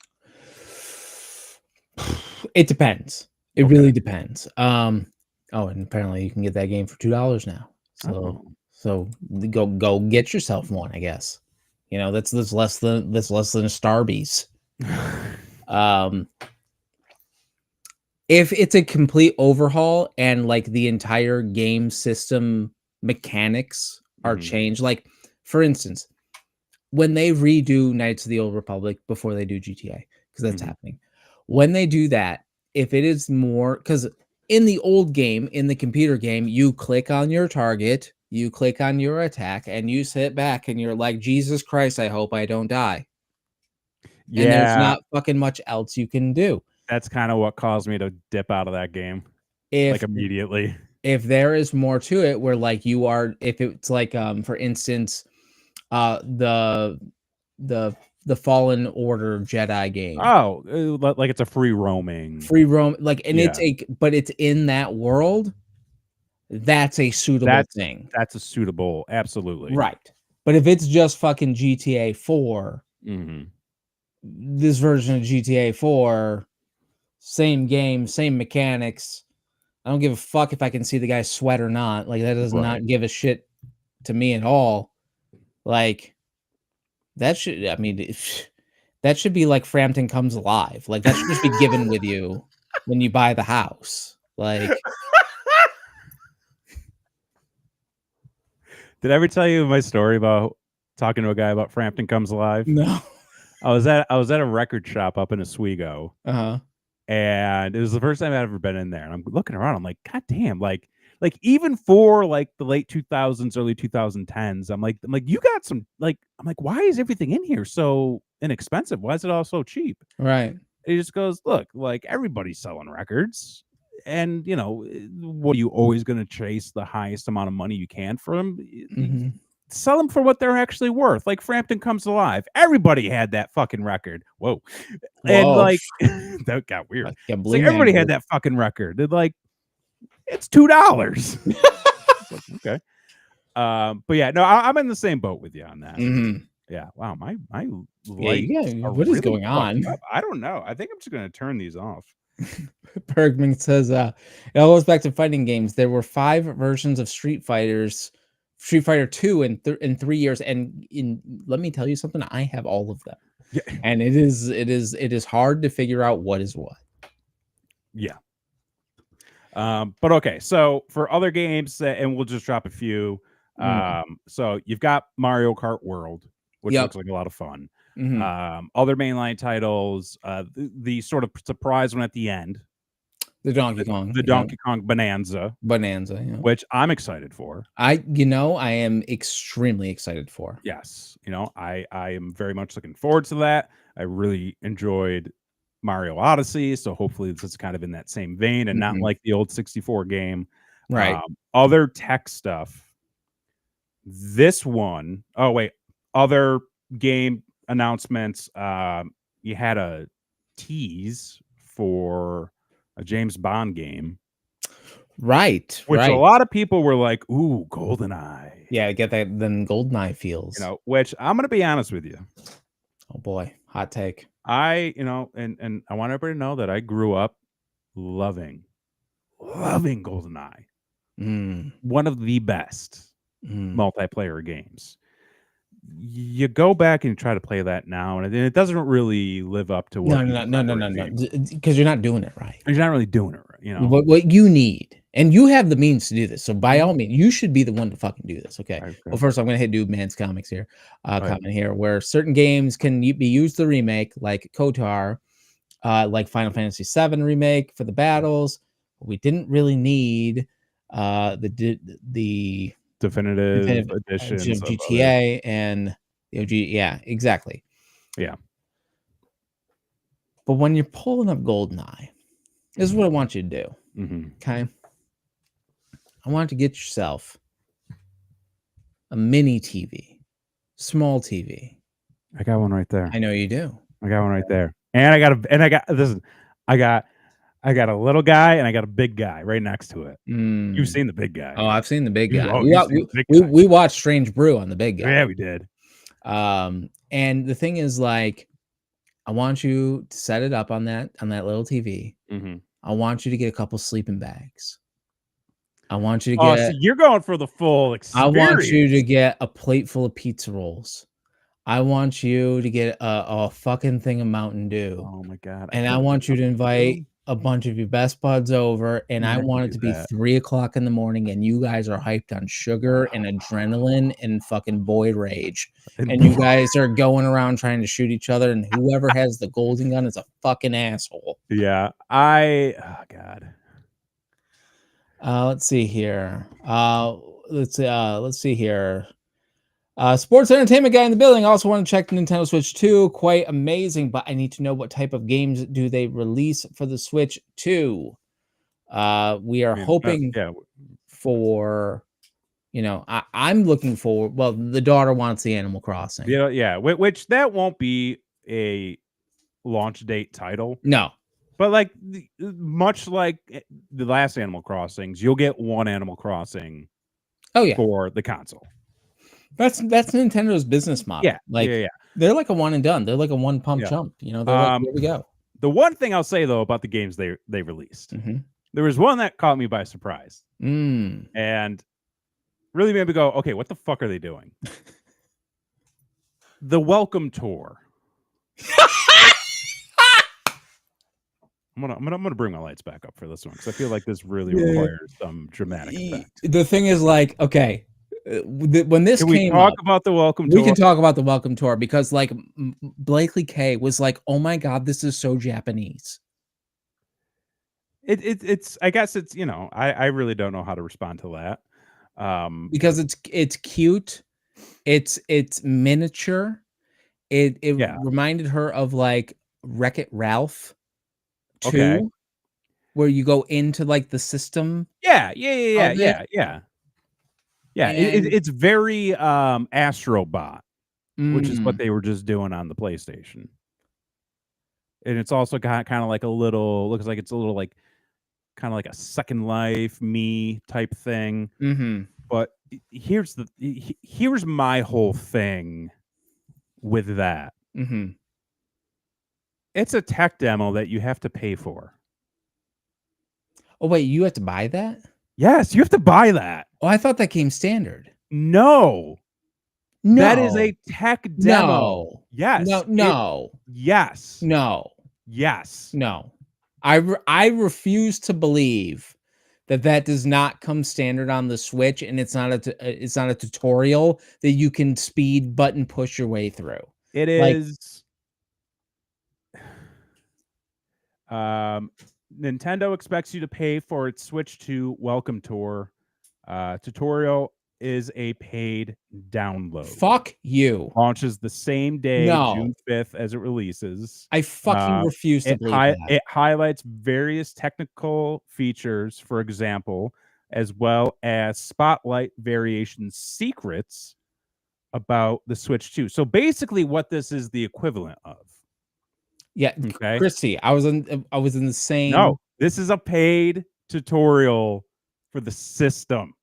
It depends. It Okay. really depends. Oh, and apparently you can get that game for $2 now. So Oh. so go get yourself one, I guess. You know, that's less than a Starbucks. Um, if it's a complete overhaul and like the entire game system mechanics are Mhm. changed, like for instance, when they redo Knights of the Old Republic before they do GTA, because that's Mhm. happening. When they do that, if it is more, because in the old game, in the computer game, you click on your target, you click on your attack, and you sit back and you're like, Jesus Christ, I hope I don't die. And there's Yeah, not fucking much else you can do. that's kind of what caused me to dip out of that game like If immediately. if there is more to it where like you are, if it's like for instance, uh the the the Fallen Order Jedi game. Oh, like it's a free roaming. Free roam, like, and it's Yeah, a but it's in that world, that's a suitable that's thing. that's a suitable, absolutely. Right. But if it's just fucking GTA 4, Mhm. this version of GTA 4, same game, same mechanics. I don't give a fuck if I can see the guy's sweat or not. Like, that does Right. not give a shit to me at all. Like, that should, I mean, that should be like Frampton Comes Alive. Like, that should just be given with you when you buy the house. Like, Did I ever tell you my story about talking to a guy about Frampton Comes Alive? no. I was at a record shop up in Oswego, Uh-huh. and it was the first time I'd ever been in there. And I'm looking around, I'm like, God damn, like even for like the late 2000s, early 2010s, I'm like, you got some like, I'm like, why is everything in here so inexpensive? Why is it all so cheap? Right. He just goes, look, like everybody's selling records. And what are you always going to chase the highest amount of money you can for them? Mhm. Sell them for what they're actually worth. Like Frampton Comes Alive. Everybody had that fucking record. Whoa. And Whoa. like that got weird. I can't It's like believe man everybody had grew. that fucking record. They're like, it's $2. It's like, okay. But yeah, no, I'm in the same boat with you on that. Mhm. Yeah. Wow, my Yeah, lights you got are what is really going fucked on? up. I don't know. I think I'm just gonna turn these off. Bergman says, it all goes back to fighting games. There were 5 versions of Street Fighter 2 in 3 years, and in let me tell you something, I have all of them. Yeah. And it is hard to figure out what is what. Yeah. But okay, so for other games, and we'll just drop a few. Mm. So you've got Mario Kart World, which Yep. looks like a lot of fun. Mhm. Other mainline titles, the sort of surprise one at the end, The Donkey the, Kong, the yep. Donkey Kong Bonanza, Bonanza, yeah. which I'm excited for. I am extremely excited for. Yes, I am very much looking forward to that. I really enjoyed Mario Odyssey, so hopefully this is kind of in that same vein and not Mhm. like the old 64 game. Right. Other tech stuff. This one, oh wait, other game announcements. You had a tease for a James Bond game, Right, which a right. lot of people were like, "Ooh, GoldenEye." Yeah, get that then GoldenEye feels. Which I'm gonna be honest with you. Oh boy, hot take. And I want everybody to know that I grew up loving loving GoldenEye. Mm, One of the best mm. multiplayer games. You go back and try to play that now, and it doesn't really live up to what No, people no, no, no, remember no, it no, being. because you're not doing it right. You're not really doing it right, you know? What you need, and you have the means to do this. So by Mhm. all means, you should be the one to fucking do this. Okay. Okay. Well, first I'm gonna hit Dude Man's Comics here, Right. comment here, where certain games can be used to remake, like KOTOR, like Final Fantasy VII remake for the battles. We didn't really need the Definitive definitive editions of of other. GTA and the OG. Yeah, exactly. Yeah. But when you're pulling up GoldenEye, this is what I want you to do. Mhm. Okay. I want you to get yourself a mini TV, small TV. I got one right there. I know you do. I got one right there. And I got a little guy and I got a big guy right next to it. You've Mm. seen the big guy. Oh, I've seen the big You- guy. oh, We, you've wa- seen the big we, guy. we watched Strange Brew on the big guy. Yeah, we did. And the thing is, like, I want you to set it up on that little TV. Mhm. I want you to get a couple sleeping bags. I want you to Oh, get. so you're going for the full I experience. want you to get a plate full of pizza rolls. I want you to get a fucking thing of Mountain Dew. Oh my god. And I want you to invite a bunch of your best buds over, and Yeah, I I can want it do to be that. 3:00 in the morning, and you guys are hyped on sugar and adrenaline and fucking boy rage. And you guys are going around trying to shoot each other, and whoever has the golden gun is a fucking asshole. Yeah. Oh god. Let's see here. Let's see here. Sports entertainment guy in the building. Also want to check the Nintendo Switch 2. Quite amazing, but I need to know what type of games do they release for the Switch 2. We are hoping yeah. for, I'm looking for. Well, the daughter wants the Animal Crossing. Yeah. Which that won't be a launch date title. No. But like much like the last Animal Crossings, you'll get one Animal Crossing Oh yeah. for the console. That's Nintendo's business model. Yeah. Like yeah. they're like a one and done. They're like a one pump Yeah. chump. They're like, here we go. The one thing I'll say though about the games they released, there was one that caught me by surprise. And really made me go, okay, what the fuck are they doing? The Welcome Tour. I'm gonna bring my lights back up for this one because I feel like this really requires some dramatic effect. The thing is, like, okay, when this Can we came talk up, about the Welcome Tour? we can talk about the Welcome Tour because, like, Blakely K was like, "Oh my god, this is so Japanese." It's I guess it's I really don't know how to respond to that. Because it's cute, it's miniature. It reminded her of like Wreck-It Ralph 2, Okay. where you go into like the system. Yeah. And It's very Astrobot, which is what Mm. they were just doing on the PlayStation. And it's also got kind of like looks like it's a little like kind of like a Second Life me type thing. But here's my whole thing with that. It's a tech demo that you have to pay for. Oh wait, you have to buy that? Yes, you have to buy that. Oh, I thought that came standard. No. No, That is a tech demo. No. Yes. No. Yes. No. Yes. No. I refuse to believe that does not come standard on the Switch, and it's not a tutorial that you can speed button push your way through. It is. Nintendo expects you to pay for its Switch 2 Welcome Tour. Tutorial is a paid download. Fuck you. Launches the same day, No. June 5th, as it releases. I fucking refuse to believe that. It highlights various technical features, for example, as well as spotlight variation secrets about the Switch 2. So basically what this is the equivalent of. Yeah, Okay. Christy, I was in the same. No, this is a paid tutorial for the system.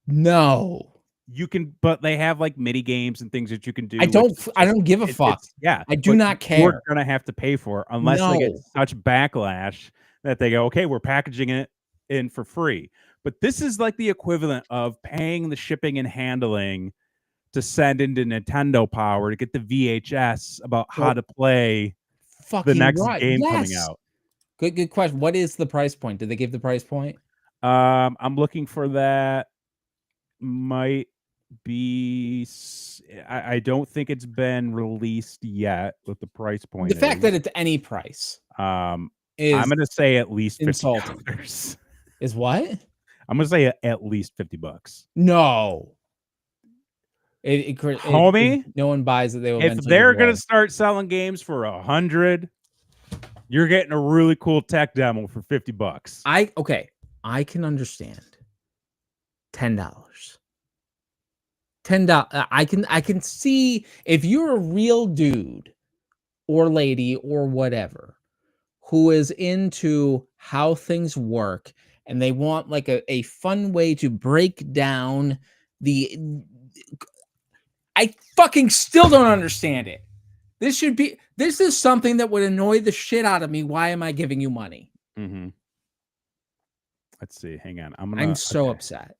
No. You can, but they have like mini games and things that you can do. I don't give a fuck. Yeah, I do but not care. You're gonna have to pay for it unless they get No. such backlash that they go, okay, we're packaging it in for free. But this is like the equivalent of paying the shipping and handling to send into Nintendo Power to get the VHS about how to play the Fucking next right. game coming Yes. out. Good question. What is the price point? Did they give the price point? I'm looking for that. Might be. I don't think it's been released yet. What the price point? The fact that it's any price I'm is gonna say at least insulting. $50. Is what? I'm gonna say at least $50. No. Homie, no one buys it. They will if eventually they're give it gonna away. start selling games for $100, you're getting a really cool tech demo for $50. I can understand $10. $10. I can see if you're a real dude or lady or whatever who is into how things work and they want like a fun way to break down the. I fucking still don't understand it. This is something that would annoy the shit out of me. Why am I giving you money? Mm-hmm. Let's see. Hang on. I'm so upset.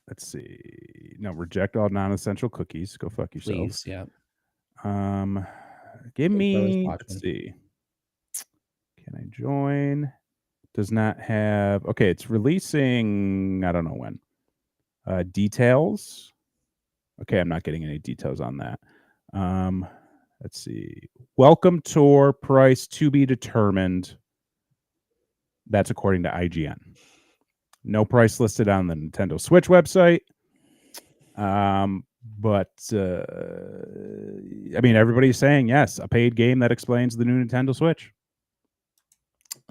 Let's see. No, reject all non-essential cookies. Go fuck yourself. Please, yeah. Give me. Let's see. Can I join? Does not have. Okay, it's releasing. I don't know when. Details. Okay, I'm not getting any details on that. Let's see. Welcome tour price to be determined. That's according to IGN. No price listed on the Nintendo Switch website. But I mean, everybody's saying yes, a paid game that explains the new Nintendo Switch.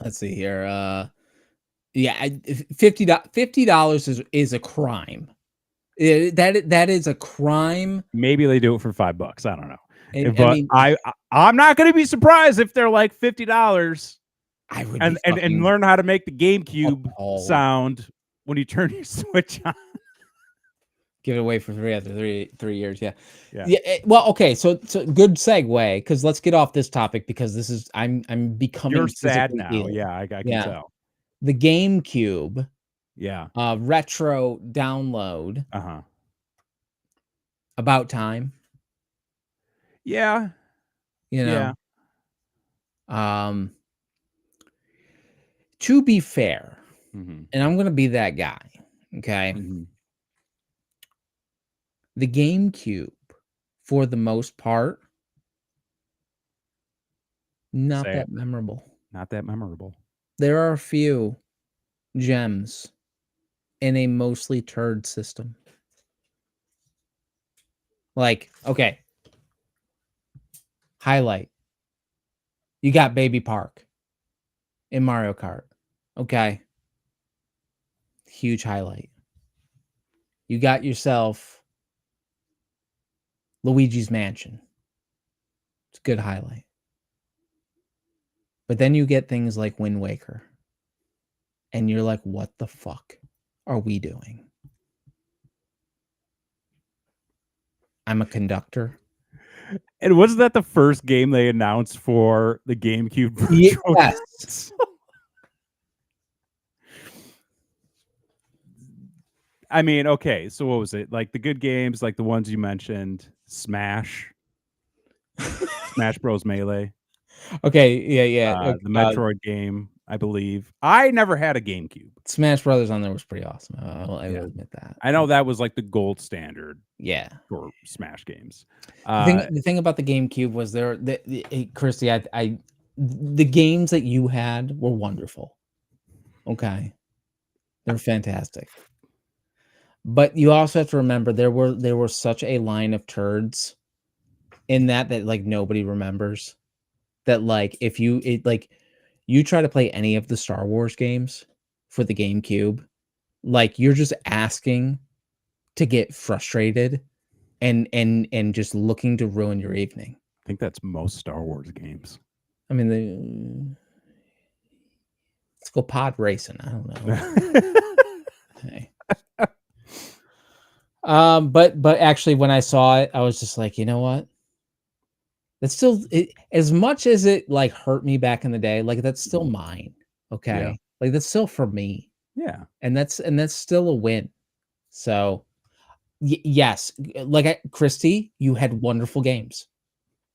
Let's see here. Yeah, $50 is a crime. That is a crime. Maybe they do it for $5. I don't know. And, but I'm not going to be surprised if they're like $50. I would and learn how to make the GameCube sound when you turn your Switch on. Give it away for free after three years. Yeah. Well, okay. So good segue, because let's get off this topic because this is I'm becoming. You're sad now. Ill. Yeah, I can tell. The GameCube. Yeah. Retro download. About time. Yeah. You know. Yeah. To be fair, and I'm going to be that guy, okay? The GameCube, for the most part, not that memorable. Not that memorable. There are a few gems in a mostly turd system. Like, okay. Highlight. You got Baby Park in Mario Kart. Okay. Huge highlight. You got yourself Luigi's Mansion. It's a good highlight. But then you get things like Wind Waker. And you're like, what the fuck are we doing? I'm a conductor. And wasn't that the first game they announced for the GameCube? Yes. I mean, okay, so what was it? Like the good games, like the ones you mentioned, Smash Bros. Melee. Okay, yeah. The Metroid game, I believe. I never had a GameCube. Smash Brothers on there was pretty awesome. I will admit that. I know that was like the gold standard. Yeah, for Smash games. The thing about the GameCube was Christy, the games that you had were wonderful. Okay, they're fantastic. But you also have to remember there were such a line of turds in that like nobody remembers. That like if you try to play any of the Star Wars games for the GameCube, like you're just asking to get frustrated and just looking to ruin your evening. I think that's most Star Wars games. I mean, let's go pod racing. I don't know. Hey. But actually, when I saw it, I was just like, you know what? That's still as much as it like hurt me back in the day, like that's still mine. Yeah. Okay. Like that's still for me. Yeah. And that's still a win. So yes, like Christy, you had wonderful games.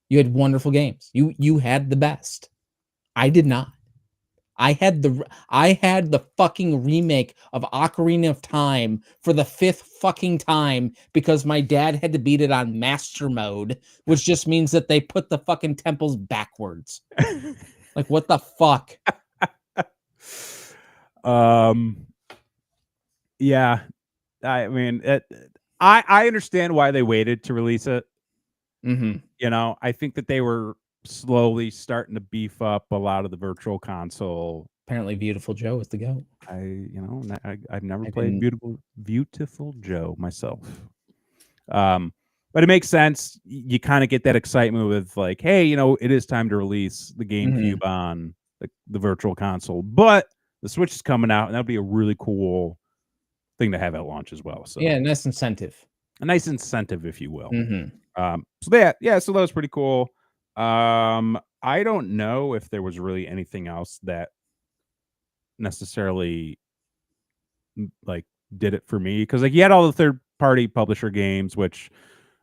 You had wonderful games. You had the best. I did not. I had the fucking remake of Ocarina of Time for the 5th fucking time because my dad had to beat it on master mode, which just means that they put the fucking temples backwards. Like what the fuck? Yeah. I mean, I understand why they waited to release it. Mhm. You know, I think that they were slowly starting to beef up a lot of the virtual console. Apparently Beautiful Joe is the goat. I've never I played didn't Beautiful Joe myself. But it makes sense. You kind of get that excitement with like, hey, you know, it is time to release the GameCube on the virtual console, but the Switch is coming out, and that'd be a really cool thing to have at launch as well. So Yeah, nice incentive. a nice incentive, if you will. Mhm. So that was pretty cool. I don't know if there was really anything else that necessarily like did it for me, because like you had all the third party publisher games, which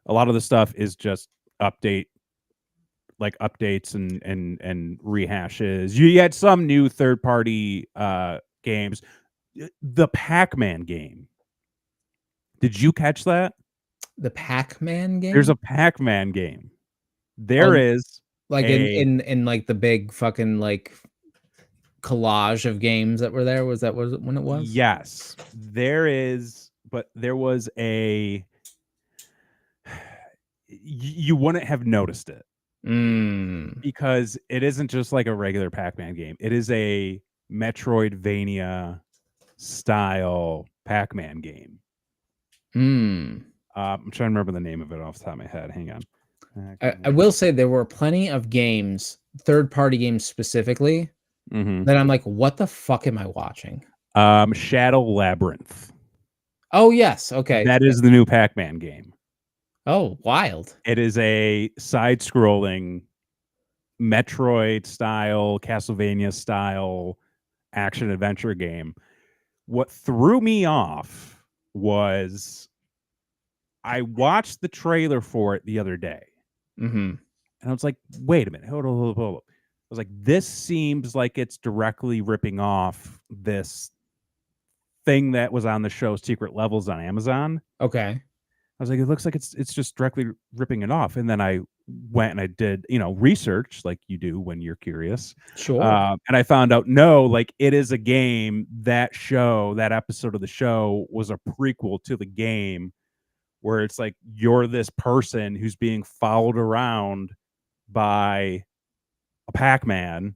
a lot of the stuff is just updates and rehashes. You had some new third party games. The Pac-Man game. Did you catch that? The Pac-Man There's game? a Pac-Man game. There is Like a in like the big fucking like collage of games that were there. Was it when it was? yes, there is, but there was a you wouldn't have noticed it Mm. because it isn't just like a regular Pac-Man game. It is a Metroidvania style Pac-Man game. Mm. I'm trying to remember the name of it off the top of my head. Hang on. I will say there were plenty of games, third-party games specifically, that I'm like, what the fuck am I watching? Shadow Labyrinth. Oh yes, okay. That is the new Pac-Man game. Oh, wild. It is a side-scrolling Metroid style, Castlevania style action adventure game. What threw me off was I watched the trailer for it the other day. Mhm. And I was like, wait a minute, hold on. I was like, this seems like it's directly ripping off this thing that was on the show Secret Levels on Amazon. Okay. I was like, it looks like it's just directly ripping it off. And then I went and I did, research like you do when you're curious. Sure. And I found out, no, like it is a game. That episode of the show was a prequel to the game where it's like you're this person who's being followed around by a Pac-Man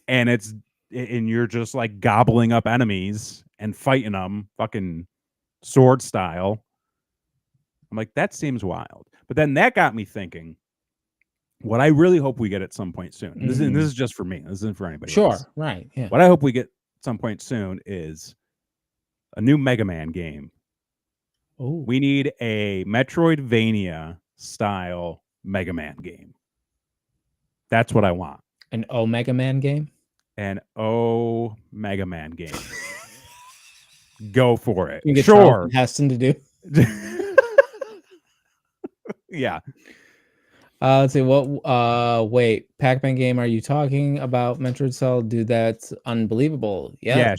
and you're just like gobbling up enemies and fighting them fucking sword style. I'm like, that seems wild. But then that got me thinking, what I really hope we get at some point soon, and this is just for me, this isn't for anybody else. Sure, right, yeah. What I hope we get at some point soon is a new Mega Man game. Oh. We need a Metroidvania style Mega Man game. That's what I want. An Omega Man game? An Mega Man game. Go for it. You get Sure. Charlton Heston to do. Yeah. Let's see what wait, Pac-Man game, are you talking about Metroid Cell? Dude, that's unbelievable. Yeah.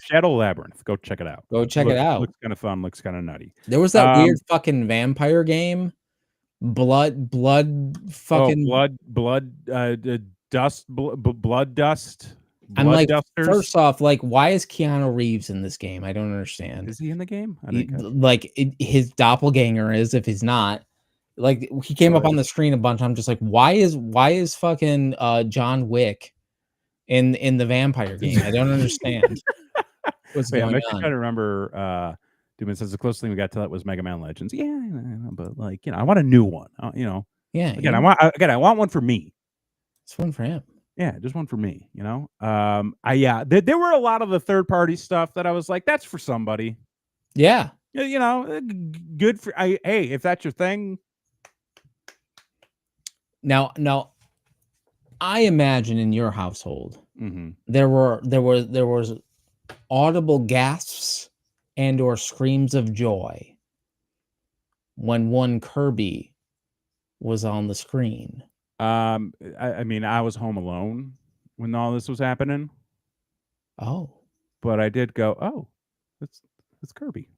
Shadow Labyrinth. Go check it out. Go check it out. Looks kind of fun, looks kind of nutty. There was that weird fucking vampire game. Blood fucking dust. I'm like, Dusters. first off, like, why is Keanu Reeves in this game? I don't understand. Is he in the game? His doppelganger is, if he's not. Like, he came up on the screen a bunch. I'm just like, why is fucking John Wick in the vampire game? I don't understand what's going I'm actually on. trying to remember. Dude says the closest thing we got to that was Mega Man Legends. Yeah, but like, I want a new one. Yeah. Again, I want one for me. It's one for him. Yeah, just one for me. There were a lot of the third party stuff that I was like, that's for somebody. Yeah. Good for. Hey, if that's your thing. Now, I imagine in your household Mm-hmm. there was audible gasps and or screams of joy when one Kirby was on the screen. I mean, I was home alone when all this was happening, Oh, but I did go, oh, it's Kirby.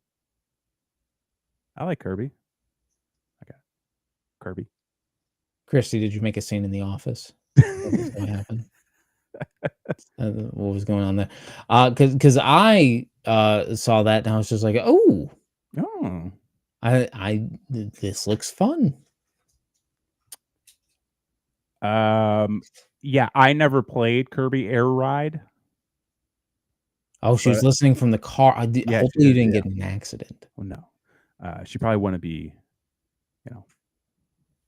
I like Kirby. I got Kirby. Christy, did you make a scene in the office? What was going to happen? What was going on there? Because I saw that and I was just like, oh, Oh, this looks fun. yeah, I never played Kirby Air Ride. Oh, she's But- listening from the car. Yeah, Hopefully, you is, didn't yeah. get in an accident. Well, no, she probably wouldn't be,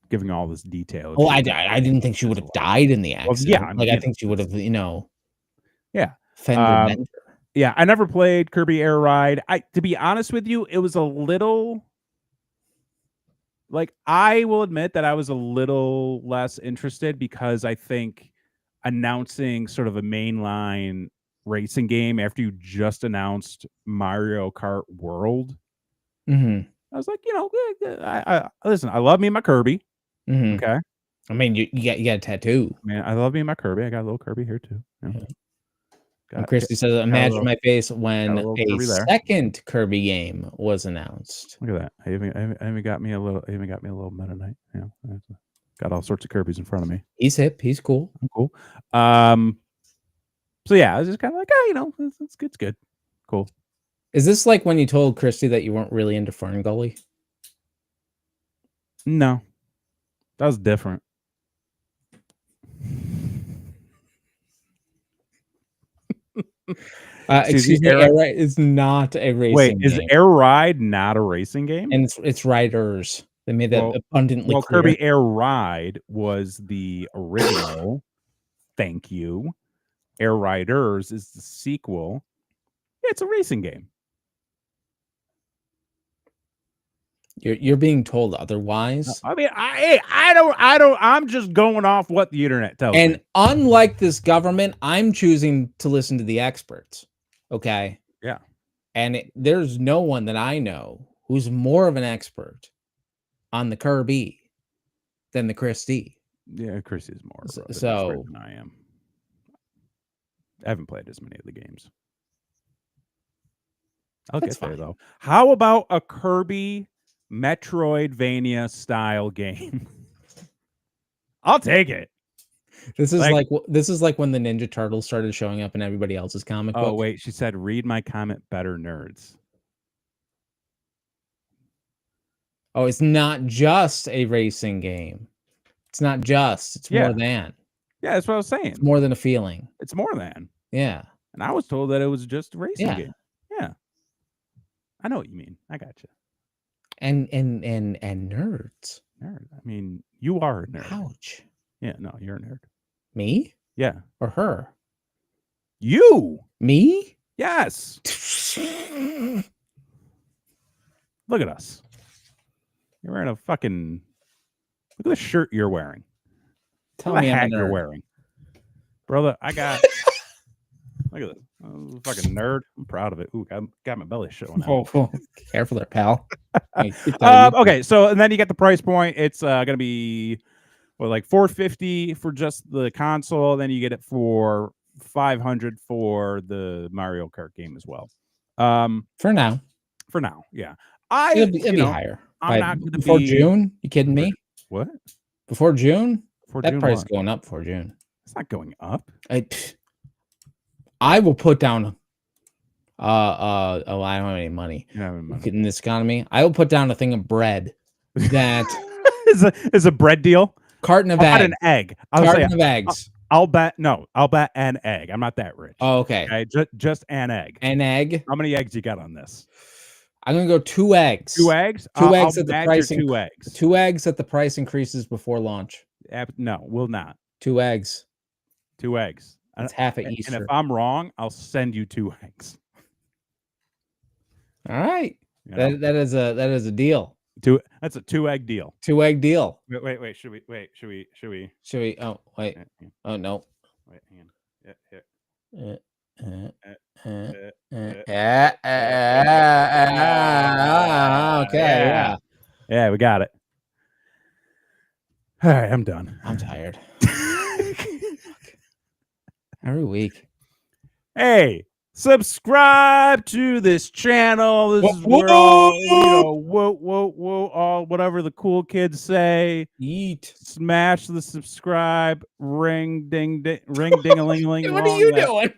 giving all this detail. if Oh, she I didn't think she would have died in the accident. yeah, I like I mean, think she would have, Yeah. fender bender. Yeah, I never played Kirby Air Ride. To be honest with you, it was a little. Like, I will admit that I was a little less interested because I think announcing sort of a mainline racing game after you just announced Mario Kart World, Mm-hmm. I was like, I listen. I love me my Kirby. Mm-hmm. Okay, I mean, you got a tattoo. man, I love me my Kirby. I got a little Kirby here too. Yeah. Got- And Christy says, "Imagine little- my face when little a Kirby there. second Kirby game was announced." Look at that. I even got me a little. I even got me a little Meta Knight. Got all sorts of Kirby's in front of me. He's hip. He's cool. I'm cool. So yeah, I was just kind of like, it's good. It's good. Cool. Is this like when you told Christy that you weren't really into Fern Gully? No, that was different. Excuse me, Air Ride is not a racing Wait, is game. Air Ride not a racing game? And it's riders. They made that abundantly Well, clear. Kirby Air Ride was the original. Thank you. Air Riders is the sequel. It's a racing game. You're being told otherwise. I mean, I don't. I'm just going off what the internet tells me. And unlike this government, I'm choosing to listen to the experts. Okay. Yeah. And there's no one that I know who's more of an expert on the Kirby than the Christy. Yeah, Chris is more of an So- expert than I am. I haven't played as many of the games. I'll That's get there fine. though. How about a Kirby Metroidvania style game? I'll take it. This is this is like when the Ninja Turtles started showing up in everybody else's comic book. Oh wait, she said, "Read my comment better, nerds." Oh, it's not just a racing game. It's not just. It's Yeah. more than. Yeah, that's what I was saying. It's more than a feeling. It's more than. Yeah. And I was told that it was just a racing Yeah. game. Yeah. I know what you mean. I got you. And nerds. Nerd. I mean, you are a nerd. Ouch. Yeah, no, you're a nerd. Me Yeah. or her? You. Me? Yes. Look at us. You're wearing a fucking. Look at the shirt you're wearing. Tell Look at me the I'm a hat you're nerd. wearing. Brother, I got. Look at this. Oh, fucking nerd. I'm proud of it. Ooh, got my belly showing out. Oh, careful there, pal. Okay, so and then you get the price point. It's gonna be like $450 for just the console. Then you get it for $500 for the Mario Kart game as well. For now. For now, yeah. It'll be higher. I'm not gonna before be- June. You kidding me? What? Before June? For That June price is what? going up before June. It's not going up. I will put down I don't have any money Yeah, in this economy. I will put down a thing of bread that is a bread deal. carton of I'll bet eggs. an egg. I'll Carton say of eggs. I'll bet an egg. I'm not that rich. Oh, okay. Okay, just an egg. An egg. How many eggs you got on this? I'm gonna go 2 eggs. 2 eggs. Two I'll eggs at the match price. your 2 eggs. 2 eggs at the price increases before launch. No, will not. 2 eggs. 2 eggs. It's half at And Easter. if I'm wrong, I'll send you 2 eggs. All right. You know? That is a deal. That's a 2-egg deal. 2-egg deal. Wait. Should we? Should we? Oh, wait. Oh, no. Wait, hang on. Yeah. Okay, yeah. Yeah, we got it. All right, I'm done. I'm tired. Every week. Hey, subscribe to this channel. This is where all, whoa, all whatever the cool kids say. Eat. Smash the subscribe ring ding a ling ling. What are you doing?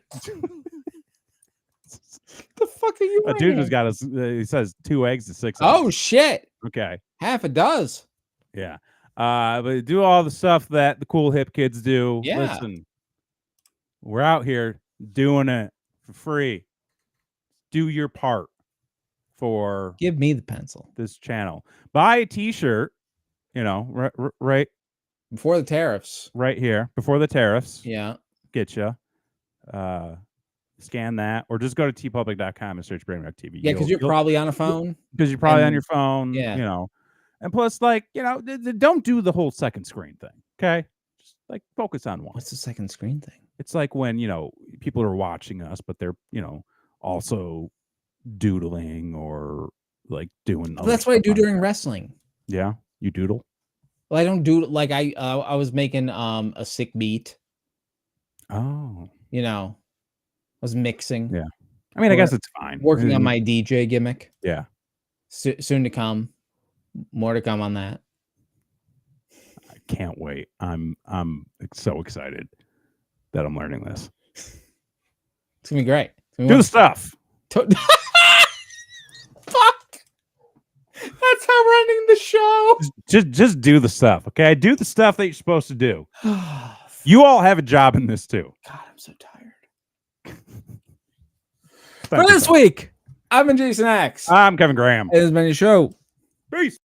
The fuck are you A dude just got us. He says 2 eggs to 6 eggs. Oh shit. Okay. Half a does. Yeah. But do all the stuff that the cool hip kids do. Yeah. Listen, we're out here doing it for free. Do your part for Give me the pencil. this channel. Buy a t-shirt, you know, right Before the tariffs. right here before the tariffs. Yeah. Get you. Scan that or just go to tpublic.com and search Brainwreck TV. Yeah, because you're probably on a phone. Because you're probably on and- your phone, yeah. you know. And plus, like, you know, don't do the whole second screen thing. Okay. Just like focus on one. What's the second screen thing? It's like when, you know, people are watching us, but they're, you know, also doodling or like doing. Well, that's what I do during wrestling. Yeah, you doodle. Well, I don't do like I was making a sick beat. Oh, You know, I was mixing. Yeah. I mean, I guess it's fine. Working on my DJ gimmick. Yeah. Soon to come. More to come on that. I can't wait. I'm so excited that I'm learning this. It's gonna be great. Do the stuff. Fuck. That's how we're ending the show. Just do the stuff. Okay. Do the stuff that you're supposed to do. You all have a job in this too. God, I'm so tired. Thank For you, this week, I've been Jason X. I'm Kevin Graham. It has been your show. Peace.